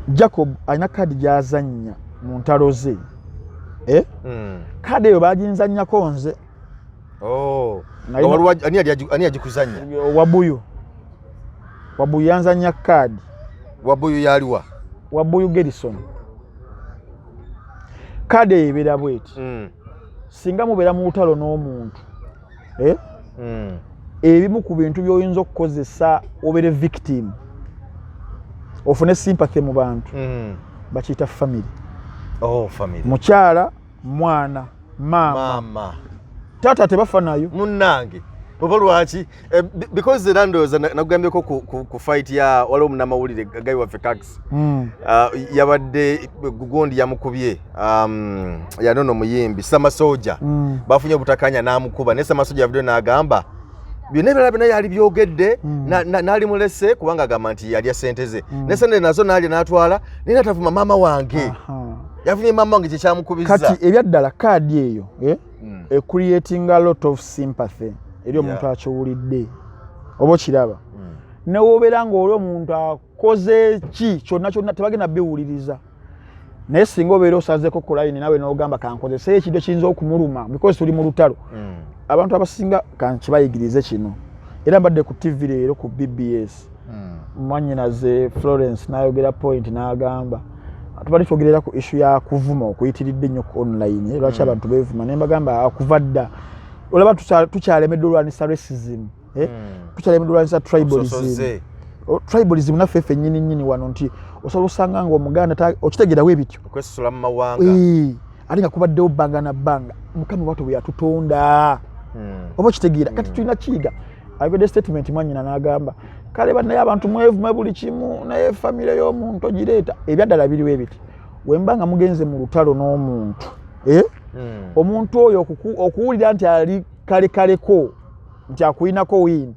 Jacob alina kaadi gy'azannya mu ntalo ze kaadi eyo baginzannyako nze ani agikuzannya Wabuyu yanzannya kaadi Wabuyu yaliwa Wabuyu Gerison kade ebeera bweti singa mubeera mu lutalo n'omuntu ebimu ku bintu by'oyinza okukozesa obeere victim ofune sympathy mu bantu bakiyita family. Family. Mukyala, mwana, mama. Tata tebafa nayo. Munnange. Oba lwaki? Because the landoza nakugambyeko ku fight ya waliwo munnamawulire Gaye waffe Tax. Yabadde gugondi yamukubye. Yanono muyimbi Samasoja. Bafunye obutakanya n'amukuba. Ne Samasoja yavudde n'agamba byonna ebirala byonna yali byogedde n'ali mulese kubanga agamba nti yalya ssente ze. Ne ssente nazo n'alya n'atwala naye n'atavuma maama wange. Yafunye maama wange kyekyamukubizza. Kati ebyaddala kaadi eyo creating a lot of sympathy eri omuntu akiwulidde oba okiraba. Ne wobeera ng'oli omuntu akoze ki kyonna tebagenda biwuliriza. Naye singa obeera osazeeko ku line nawe n'ogamba kankozese ekintu ekiyinza okumuluma because tuli mu lutalo. Abantu abasinga kankibayigirize kino. Era mbadde ku TV leero ku BBS. Mwannyinaze Florence n'ayogera point n'agamba tubadde twogerera ku issue ya kuvuma okuyitiridde nnyo ku online. Lwaki abantu beevuma naye mbagamba akuva dda. Olaba tukyalemedde olwanisa racism. Tukyalemedde olwanisa tribalism. Tribalism naffe ffe nnyini wano nti osobola osanga nga Omuganda okitegerawo ebityo. Okwesula mu mawanga. Ate nga kubaddewo bbanga na bbanga. Mukama bwatyo bwe yatutonda. Oba okitegeera. Kati tulina kiyiga. Ayogedde statement mwannyina n'agamba kale bannaye abantu mwevuma buli kimu naye famire y'omuntu ogireeta. Ebyaddala biriwo ebiti. Wemba nga mugenze mu lutalo n'omuntu. Omuntu oyo okuwulira nti ali kalekaleko nti akuyinako wiini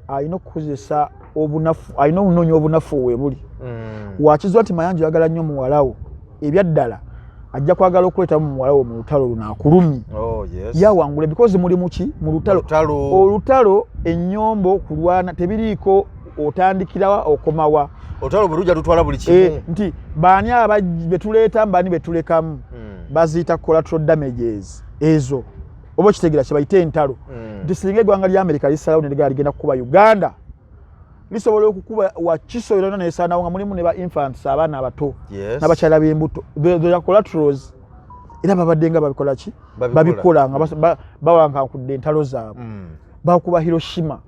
alina okukozesa obunafu, alina okunoonya obunafu we buli. Wakizwa nti Mayanja oyagala nnyo muwalawo ebyaddala ajja kwagala okuleeta mu muwalawo mu lutalo luno akulumye. Yawangule because muli muki mu lutalo. Olutalo ennyombo kulwana tebiriiko otandikirawa okomawa. Olutalo bwe lujja tutwala buli kimu. Nti baani betuleeta baani betulekamu baziyita collateral damages ezo. Oba okitegeera kye bayita entalo. Nti singa eggwanga lya America lisalawo ne ligenda kukuba Uganda lisobola okukuba wakiso yonna nesaanawo nga mulimu ne ba infants abaana abato n'abakyala b'embuto. The collaterals era babadde nga babikola ki? Babikola nga bawankankudde entalo zaabwe. Bakuba Hiroshima,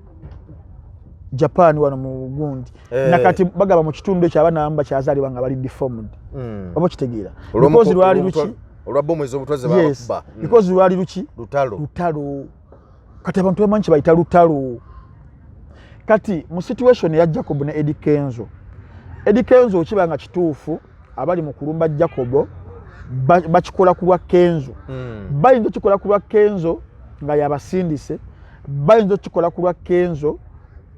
Japan wano mu gundi. Nakati bagaba mu kitundu ekyo abaana abamu bakyazaalibwa nga bali deformed. Oba okitegeera. Because lwali luki? Olwabbomu ez'obutwaze bakuba. Because lwali luki? Lutalo. Kati abantu bamanyi kye bayita lutalo. Kati mu situation ya Jacob ne Eddie Kenzo. Eddie Kenzo okibanga kituufu abali mu kulumba Jacob bakikola ku lwa Kenzo. Bayinza okikola ku lwa Kenzo nga yabasindise. Bayinza okikola ku lwa Kenzo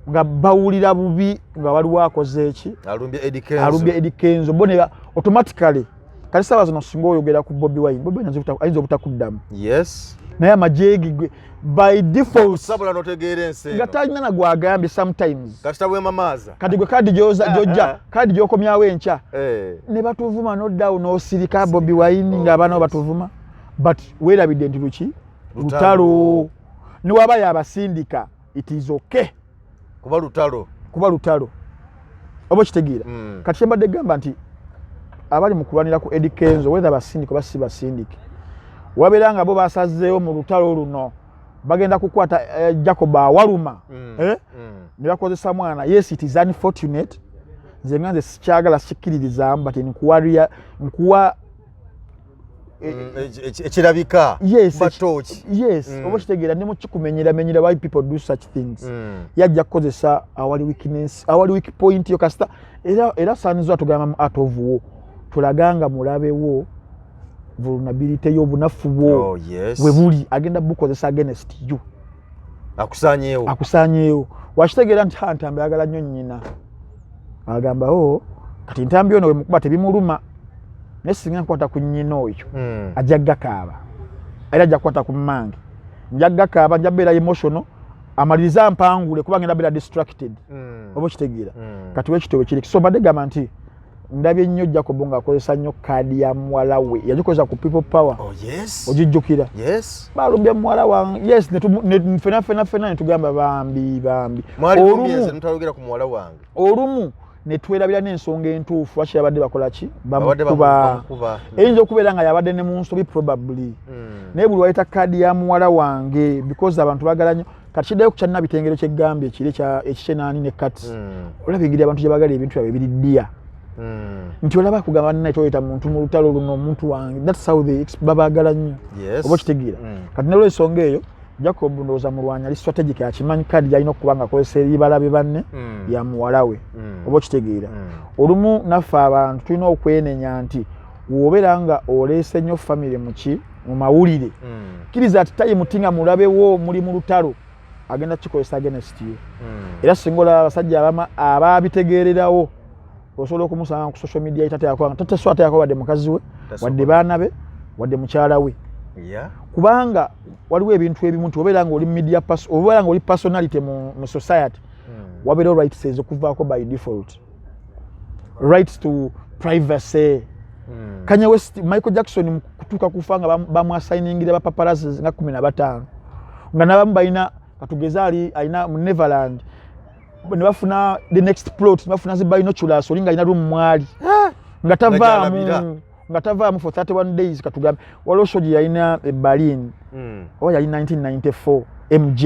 nga bawulira bubi nga waliwo akoze eki? Alumbye Eddie Kenzo. Bone automatically kati saawa zino singa oyogera ku Bobi Wine. Bobi Wine ayinza obutakuddamu. Naye amajegi gwe by default sabula notegeera ensi nga talina na gwagambye sometimes kasita bwe mamaaza kati gwe kadi jojja kadi gyokomyawo enkya ne batuvuma noddawo n'osirika Bobi Wine nga abaana batuvuma but weerabidde nti luki lutalo ne waba yabasindika it is okay kuba lutalo oba kitegeera kati kyembadde gamba nti abali mu kulwanira ku Eddie Kenzo whether basindike oba si basindike wabeera nga bo basazeewo mu lutalo luno bagenda kukwata Jacob awaluma ne bakozesa mwana. Yes, it is unfortunate. Nze nga nze sikyagala sikkiririzamu but nkuwa ekirabika batoki. Oba kitegeera ne mu kikumenyera why people do such things. Yajja kukozesa awali weakness, awali weak point yo kasita era saanizwa tugamba out of war tulaganga mulabewo vulnerability y'obunafu bwo we buli agenda bukozesa against you akusanyeewo wakitegeera nti Ntambi ayagala nnyo nnyina agamba kati Ntambi ono we mukuba tebimuluma naye singa nkwata ku nnyina oyo ajja gakaaba era ajja kukwata ku mmange nja gakaaba nja beera emotional amaliriza mpangule kuba ngenda beera distracted oba kitegeera kati wekitowe kiri so mbadde gamba nti ndabye nnyo Jacob ng'akozesa nnyo kaadi ya muwala we yagikozesa ku people power. Ogijjukira balumbye muwala wange ffena ne tugamba bambi olumu ne twelabira n'ensonga entuufu lwaki yabadde bakola ki bamukuba eyinza okubeera nga yabadde ne mu nsobi probably naye buli wayita kaadi ya muwala wange because abantu bagala nnyo kati kiddayo ku kyalina bitengero ky'eggambye ekikyenaani ne kati olaba engeri abantu gye bagala ebintu byabwe biriddiya nti olaba kugamba naye toyita muntu mu lutalo luno omuntu wange that's how they babagala nnyo oba okitegeera kati nolwensonga eyo Jacob ndowooza mulwanya ali strategic akimanyi kadi gyalina okuba nga akozesa ebibala bye banne ya muwala we oba okitegeera olumu naffe abantu tulina okwenenya nti wobeera nga oleese nnyo famire mu mawulire kkiriza ati tayi mutinga mulabewo muli mu lutalo agenda kikozesa against you era singa olaba abasajja ababitegeererawo osobola okumusanga ku social media tate so ate yakola wadde mukazi we wadde baana be wadde mukyala we kubanga waliwo ebintu ebimu nti obeera nga oli media person obeera nga oli personality mu society wabeerawo rights ezokuvaako by default rights to privacy Kanye West Michael Jackson kutuuka kufa nga bamwasayiningira bapaparazi nga 15 nga nabamu balina katugeza alina mu Neverland ne bafuna the next plot bafuna binoculars olinga alina room mwali nga tavaamu for 31 days katugambe waliwo shoji yalina Berlin oba yali 1994 MJ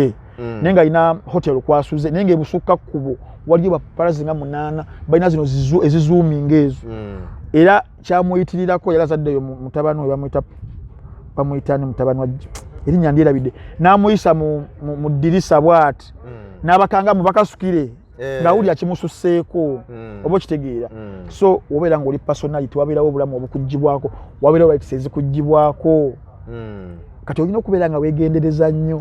nenga alina hotel kwasuze nenga ebusukka kubo waliyo bapaparazi nga 8 balina zino ezizooming ezo era kyamuyitirirako yalazaddeyo mutabani we bamuyitani mutabani wa erinnya ndyerabidde n'amuyisa mu ddirisa bw'ati n'abakanga mu bakasukire ngawuli akimususseeko oba okitegeera so wobeera nga oli personality wabeerawo obulamu obukugibwako wabeerawo rights ezikugibwako kati olina okubeera nga weegendereza nnyo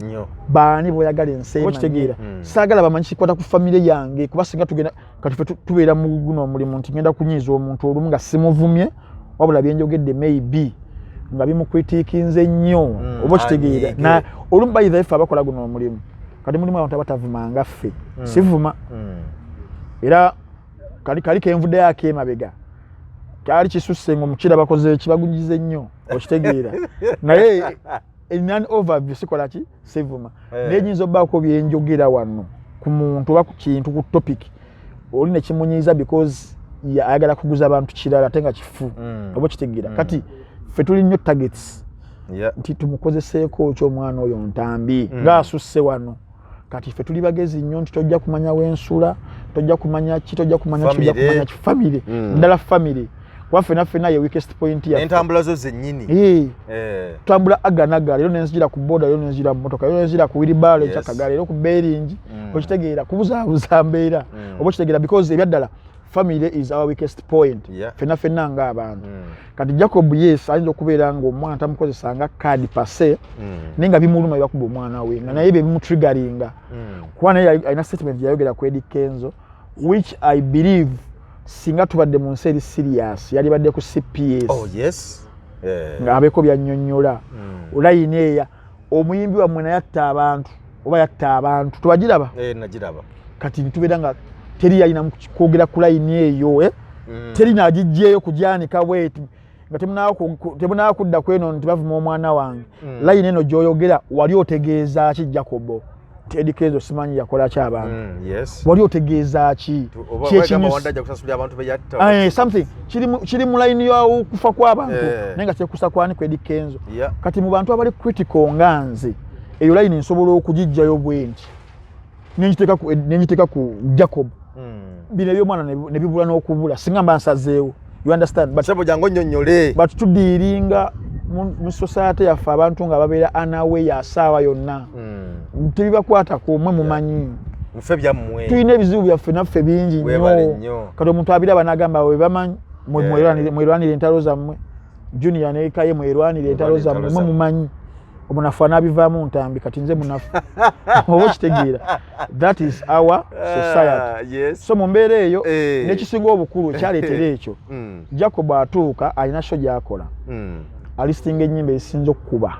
baani boyagala ensi oba okitegeera saagala bamanyi kikwata ku famire yange kuba singa tugenda kati fe tubeera mu guno omulimu nti ngenda kunyiiza omuntu olumu nga simuvumye wabula byenjogedde maybe nga bimukwitiikinze nnyo oba okitegeera na olumu bayitha ffe abakola guno omulimu kati mulimu abantu abatavumanga ffe sivuma era kali kenvuddeyo ak'emabega kyali kisusse nga omukira bakoze kibagunyize nnyo okitegeera naye enani overview sikola ki sivuma naye nyinza obbaako byenjogera wano ku muntu oba ku kintu ku topic oli ne kimunyiiza because ayagala kuguza abantu kirala ate nga kifu oba okitegeera kati ffe tuli nnyo targets nti tumukozeseeko ky'omwana oyo Ntambi ng'asusse wano kati ffe tuli bagezi nnyo nti tojja kumanya wensula tojja kumanya ki tojja kumanya famire ddala famire kuba ffenna ye weakest point ya entambula zo zennyini tutambula aganagala ero nenzijira ku boda ero nenzijira mu motoka ero nenzijira ku wiribalo ekyakagala ero ku beeringi okitegeera kubuzaabuza mbeera oba okitegeera because ebyaddala family is our weakest point ffenna ng'abantu kati Jacob yes ayinza okubeera nga omwana tamukozesa nga kadi pase naye nga bimuluma byebakuba omwana we nga naye bye bimutriggeringa kuba naye alina statement yayogera ku Eddie Kenzo which I believe singa tubadde mu nsi eri serious yali badde ku CPS ng'abeeko byannyonnyola olayina eya omuyimbi wammwe naye yatta abantu oba yatta abantu tubagiraba nagiraba kati nitubeera nga teri yalina kwogera ku layini eyo teri naagijjeeyo kugyanika bweti nga temunaawa kudda kweno nti bavuma omwana wange layini eno gy'oyogera wali otegeeza ki Jacobo nti Eddie Kenzo simanyi yakola ki abantu wali otegeeza ki something kiri mu layini y'okufa kw'abantu naye nga kyekusa kwani ku Eddie Kenzo kati mu bantu abali critical nga nze eyo layini nsobola okugijjayo bwenti nenjiteeka ku Jacob bino ebyomwana ne bibula n'okubula singa mba nsazeewo you understand but tudiiringa mu society yaffe abantu nga babeera anawe yasaawa yonna tebibakwatako mwe mumanyi tulina ebizibu byaffe naffe bingi nnyo kati omuntu abiraba n'agamba we bamanyi mwerwanire entalo zammwe Junior ne Kaye mwerwanire entalo zammwe mwe mumanyi omunafu anabivaamu Ntambi kati nze munafu oba okitegeera that is our society so mu mbeera eyo n'ekisinga obukulu ekyaleetera ekyo Jacob atuuka alina sho gy'akola alistinga ennyimba ezisinza okukuba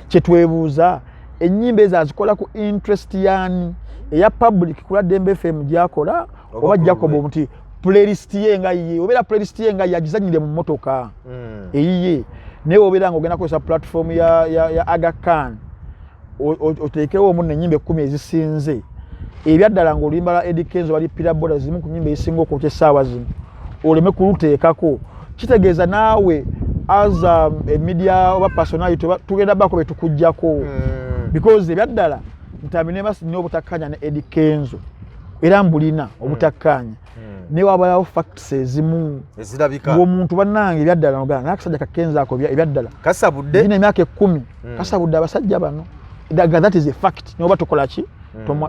kyetwebuuza ennyimba ezo azikola ku interest yaani eya public kula Dembe FM gy'akola oba Jacob nti playlist ye nga ye obeera playlist ye nga yagizanyire mu motoka eyiye naye obeera nga ogenda kukozesa platform ya Agaanye oteekewo omu n'ennyimba 10 ezisinze ebyaddala ng'oluyimbala Eddie Kenzo balipira boda zimu ku nnyimba ezisinga okwokya essaawa zino oleme kuluteekako kitegeeza naawe as a media oba personality tugenda bako be tukujjako because ebyaddala Ntambi nebasi nnyo obutakkanya ne Eddie Kenzo era mbulina obutakkanya ne wabalawo facts ezimu ezirabika ng'omuntu bannange ebyaddala nogana nakasajja kakenzo ako ebyaddala kasabudde ina emyaka 10 kasabudde abasajja bano that is a fact noba tukola ki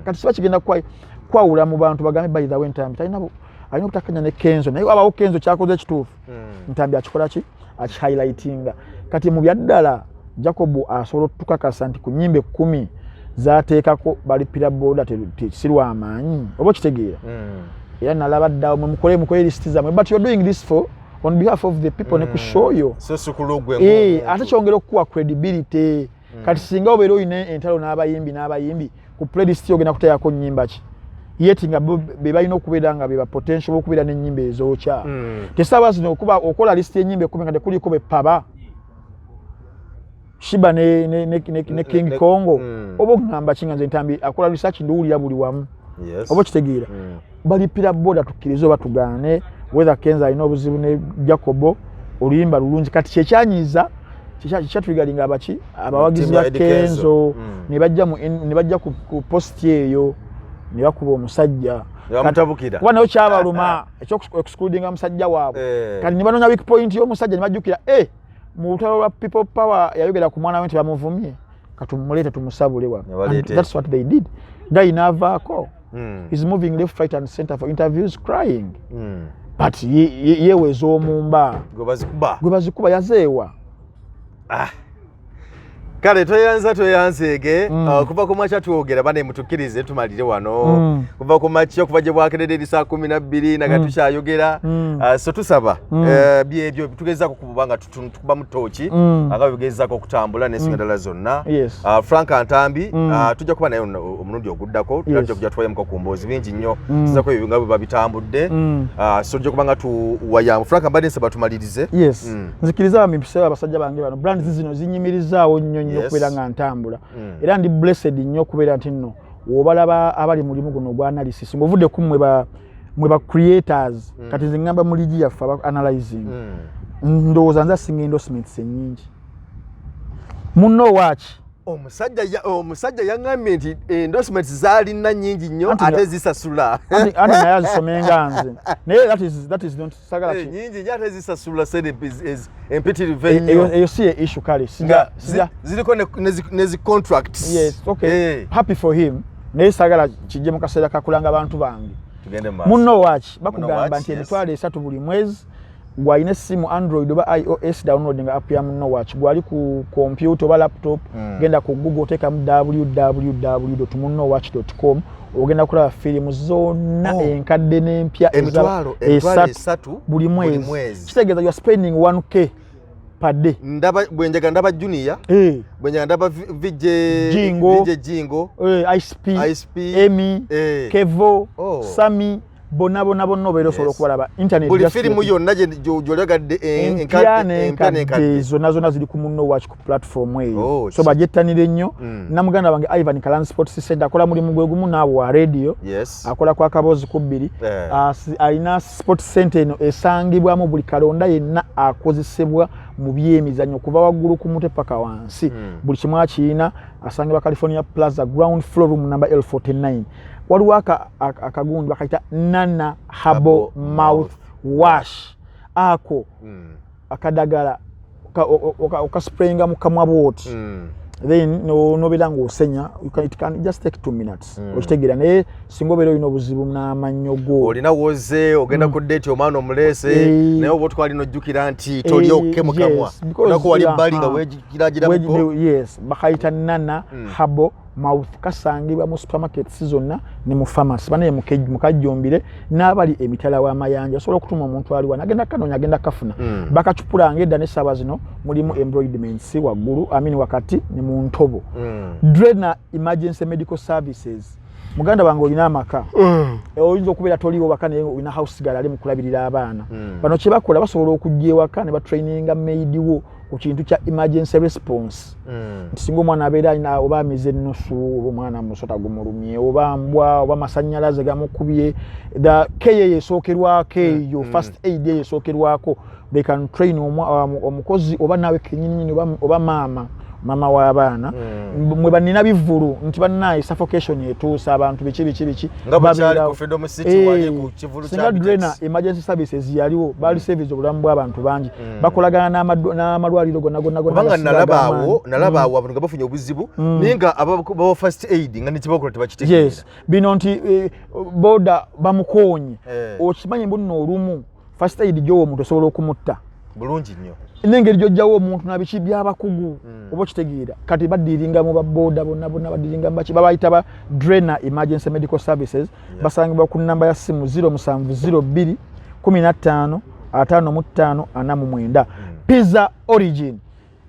kati siba kigenda kwawula mu bantu bagambe by the way Ntambi alina obutakkanya ne Kenzo naye wabawo Kenzo kyakoze ekituufu Ntambi akikola ki akihighlightinga kati mu byaddala Jacob asobola tukakasa nti ku nnyimba 10 zateekako balipira boda tesirwa amaanyi oba kitegeera era nalaba ddawo mukole list zammwe but you're doing this for on behalf of the people ne kushoyo so sukulugwe ate kyongera okuwa credibility kati singa obeera oyina entalo n'abayimbi ku playlist ogenda kuteekako nnyimba ki yeti nga be balina okubeera nga be ba potential okubeera n'ennyimba ezookya tesaba zino okuba okola list y'ennyimba 10 nga tekuliko be paba Shiba ne King Kongo obo ngamba kinga nze Ntambi akola research nduwulira buli wamu obo kitegeera balipira boda tukkiriza oba tugaane whether Kenzo alina obuzibu ne Jacobo oluyimba lulungi kati kyekyanyiza kyatuligalinga abaki abawagizi ba Kenzo ne bajja ku post eyo ne bakuba omusajja yamutabukira kuba nayo kyabaluma excludinga musajja waabwe kati ne banoonya weak point y'omusajja ne bajjukira mu lutalo lwa people power yayogera ku mwana we nti bamuvumye katumulete tumusabule wa that's what they did guy navaako he's moving left right and center for interviews crying but yeweza omumba gwe bazikuba yazeewa kale toyanzeege kuva ku makya twogera bane mutukkirize tumalire wano kuva ku makya okuva gye bwakedde eri saa 12 naga tukyayogera so tusaba byebyo tugezaako kuba nga tukuba mu tooki nga bigezaako okutambula n'ensigo endala zonna Frank Ntambi tujja kuba naye omulundi oguddako tujja kujja tuwayemuko ku mboozi bingi nnyo tuzako ebyo nga bwe babitambudde so tujja kuba nga tuwayamu Frank mbadde nsaba tumalirize nzikiriza bampiseewo abasajja bange bano brands zino zinyimirizaawo nnyo okubeera nga ntambula era ndi blessed nnyo okubeera nti nno wobalaba abali mulimu guno ogwa analysis ng'ovudde ku mwe ba creators kati nze ngamba mu ligi yaffe aba analyzing ndowooza nza singa endorsements ennyingi munno waaki omusajja yaŋŋambye nti endorsements zaalina nnyingi nnyo ate zisasula ate naye azisomenga nze naye that is not sagala nyingi nnyo ate zisasula empitirivu ennyo eyo si issue kale ziriko nezi contracts yes okay happy for him naye sagala kijje mu kaseera kakulanga abantu bange munno waaki bakugamba nti emitwalo 3 buli mwezi gwalina essimu Android oba iOS downloading app ya munno waaki gwali ku computer oba laptop genda ku Google otekamu www.munnowatch.com ogenda kulaba firimu zonna enkadde n'empya esatu buli mwezi kitegeeza you are spending 1k per day bwenjaga ndaba junior bwenjaga ndaba VJ Jingo ISP Emi Kevo Sami bonna obeera osobola okubalaba internet buli firimu yonna gy'olyagadde enkadde zonna ziri ku munno watch ku platform eyo so bajettanire nnyo namuganda wange Ivan Kalan Sports Center akola mulimu gwe gumu n'abo wa radio akola kwa kaboozi ku 2 alina sports center eno esangibwamu buli kalonda yenna akozesebwa mu byemizannyo kuva waggulu ku mutwe paka wansi buli kimu akiyina asangibwa California Plaza ground floor room number L49 waliwo akagundi bakayita Nana Habo Mouth Wash ako akadagala okasprayinga mu kamwa bwoti then nobeera ng'osenya it can just take 2 minutes okitegeera naye singa obeera olina obuzibu n'amannyo go olina woze ogenda ku date omwana omuleese naye oba otwali nojjukira nti tolyokke mu kamwa onako wali bbali nga weegiragiramuko bakayita Nana Habo Mouth kasangibwa mu supermarkets zonna ne mu pharmacy banaye mukajjombire n'abali emitala w'amayanja osobola okutuma omuntu aliwa nagenda kanoonya agenda kafuna bakacupulanga edda n'essaawa zino mulimu embroiderments waggulu wakati ne mu ntobo Drena Emergency Medical Services muganda wange olina amaka oyinza okubeera toliwo waka naye olina house girl ali mu kulabirira abaana bano kye bakola basobola okujja ewaka ne batraininga maid wo ku kintu kya emergency response nti singa omwana abeera alina oba amize ennusu oba omwana musota gumulumye oba mbwa oba masannyalaze gamukubye Kaye yesookerwako eyo first aid yesookerwako they can train omukozi oba naawe kenyininyini oba mama w'abaana mwe banina bivulu nti bannaye suffocation etuusa abantu biki nga bakyali ku Freedom City wali ku kivulu kya drena emergency services yaliwo bali service obulamu bw'abantu bangi bakolagana n'amalwaliro gonna kubanga nalabaawo abantu nga bafunye obuzibu naye nga aba first aid nga nekibakola tebakitegeera yes bino nti boda bamukoonye okimanyi mbuno olumu first aid gyowo omuntu osobola okumutta bulungi nnyo n'engeri gy'ojjawo omuntu nabiki by'abakugu oba okitegeera kati badiringa mu baboda bonna badiringa mu baki babayita ba drena emergency medical services basangibwa ku nnamba ya simu 0702 15 55 49 Pizza Origin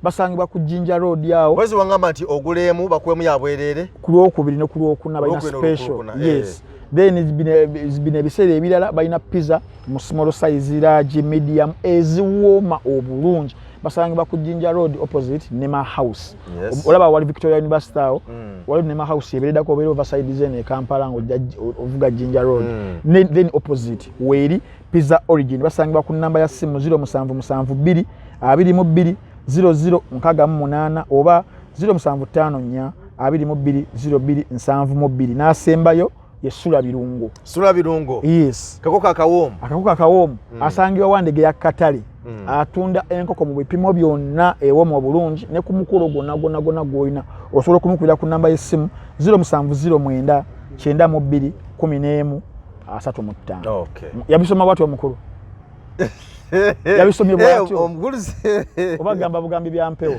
basangibwa ku Jinja Road yawo wezi wangamba nti oguleemu bakwemu yabwerere ku Lwokubiri ne ku Lwokuna balina special yes then it's been ebiseera ebirala balina pizza mu small size large medium eziwooma obulungi basangibwa ku Jinja Road opposite Nema House olaba wali Victoria University awo wali Nema House eberedako obeera overside zone e Kampala ovuga Jinja Road then opposite weri Pizza Origin basangibwa ku namba ya simu 0772 22 0068 oba 0754 22 0272 n'asembayo Sula Birungo yes kakoka akawoomu asangibwa Wandege ya Katale atunda enkoko mu bipimo byonna ewooma obulungi ne ku mukolo gonna gw'olina osobola okumukubira ku namba y'essimu 0709 92 11 35 okay yabisoma bwatyo omukulu yabisomye bwatyo omukulu oba gamba bugambi bya mpewo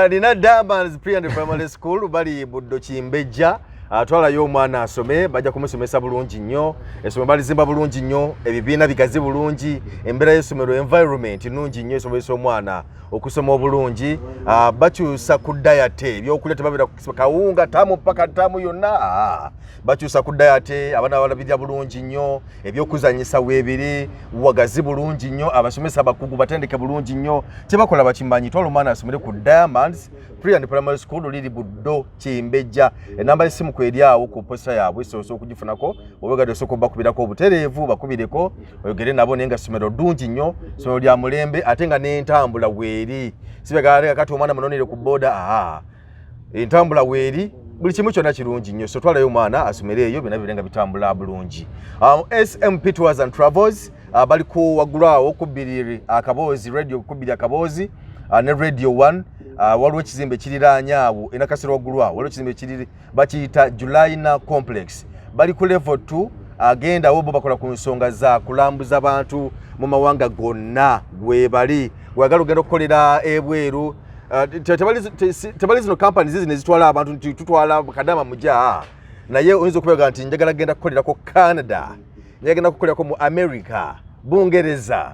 nina Diamonds Pre and Primary School bali Buddo Kimbejja atwalayo omwana asome bajja kumusomesa bulungi nnyo essomero balizimba bulungi nnyo ebibiina bigazi bulungi embeera y'essomero environment nnungi nnyo esomesa omwana okusoma obulungi bakyusa ku diet ebyokulya tebabira kawunga tamu paka tamu yonna bakyusa ku diet abaana balabirya bulungi nnyo ebyokuzanyisa weebiri wagazi bulungi nnyo abasomesa abakugu batendeke bulungi nnyo kyebakola bakimanyi twala omwana asomere ku Diamonds Pre and Primary School liri Buddo Kimbejja enamba y'essimu kweriawo ku posta yaabwe so okugifunako obegadde soko bakubirako obutereevu bakubireko oyogere nabo nenga somero ddungi nnyo somero lya mulembe ate nga n'entambula weeri sibegale kati omwana munonere ku boda entambula weeri buli kimu kyonna kirungi nnyo so twalayo omwana asomere eyo byonna birenga bitambula bulungi SMP Tours and Travels bali ku waggulwawo kubiriri akaboozi radio kubiri akaboozi ne radio 1 waliwo ekizimbe kiriraanya awo enakasero waggulwawo waliwo ekizimbe kiriri bakiyita Julyna Complex bali ku level 2 agenda wo bakola ku nsonga za kulambuza abantu mu mawanga gonna gwebali wagala ogenda okukolera ebweru tebali zino companies zino ezitwala abantu nti tutwala kadama muja naye oyinza okubega nti njagala genda kukolerako Canada njagala kukolerako mu America Bungereza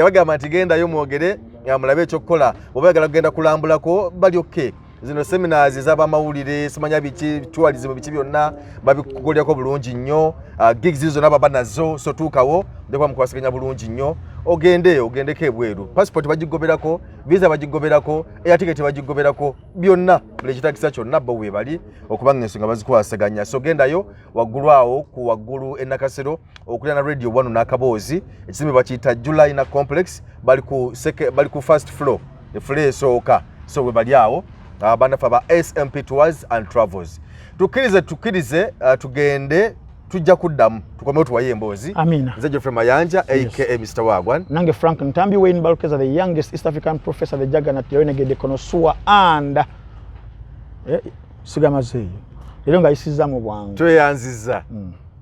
bagamba nti gendayo mwogere mulabe ekyokukola obayagala kugenda kulambulako bali okay zino seminars ez'abamawulire simanya biki tourism biki byonna babikukolyako bulungi nnyo gigs zino nababa nazo so tuukawo ndekwa mukwasaganya bulungi nnyo ogendeko ebweru passport bagigoberako visa bagigoberako air ticket bagigoberako byonna buli kitakisa kyonna bo webali okubanga ensonga bazikwasaganya so gendayo waggulwawo ku waggulu enakasero okulya na radio 1 n'akaboozi ekizimbe bakiyita Julyna Complex bali ku first floor efloor esooka so we bali awo banafa ba SMP Tours and Travels tukirize tugende tujja kuddamu tukomewo tuwaye emboozi amina nze Geoffrey Mayanja aka Mr. Wagwan nange Frank Ntambi Wayne Balkeza the youngest East African professor the Juggernaut the Renegade Connoisseur and sigamazeyo era nga isiza mu bwangu tweyanziza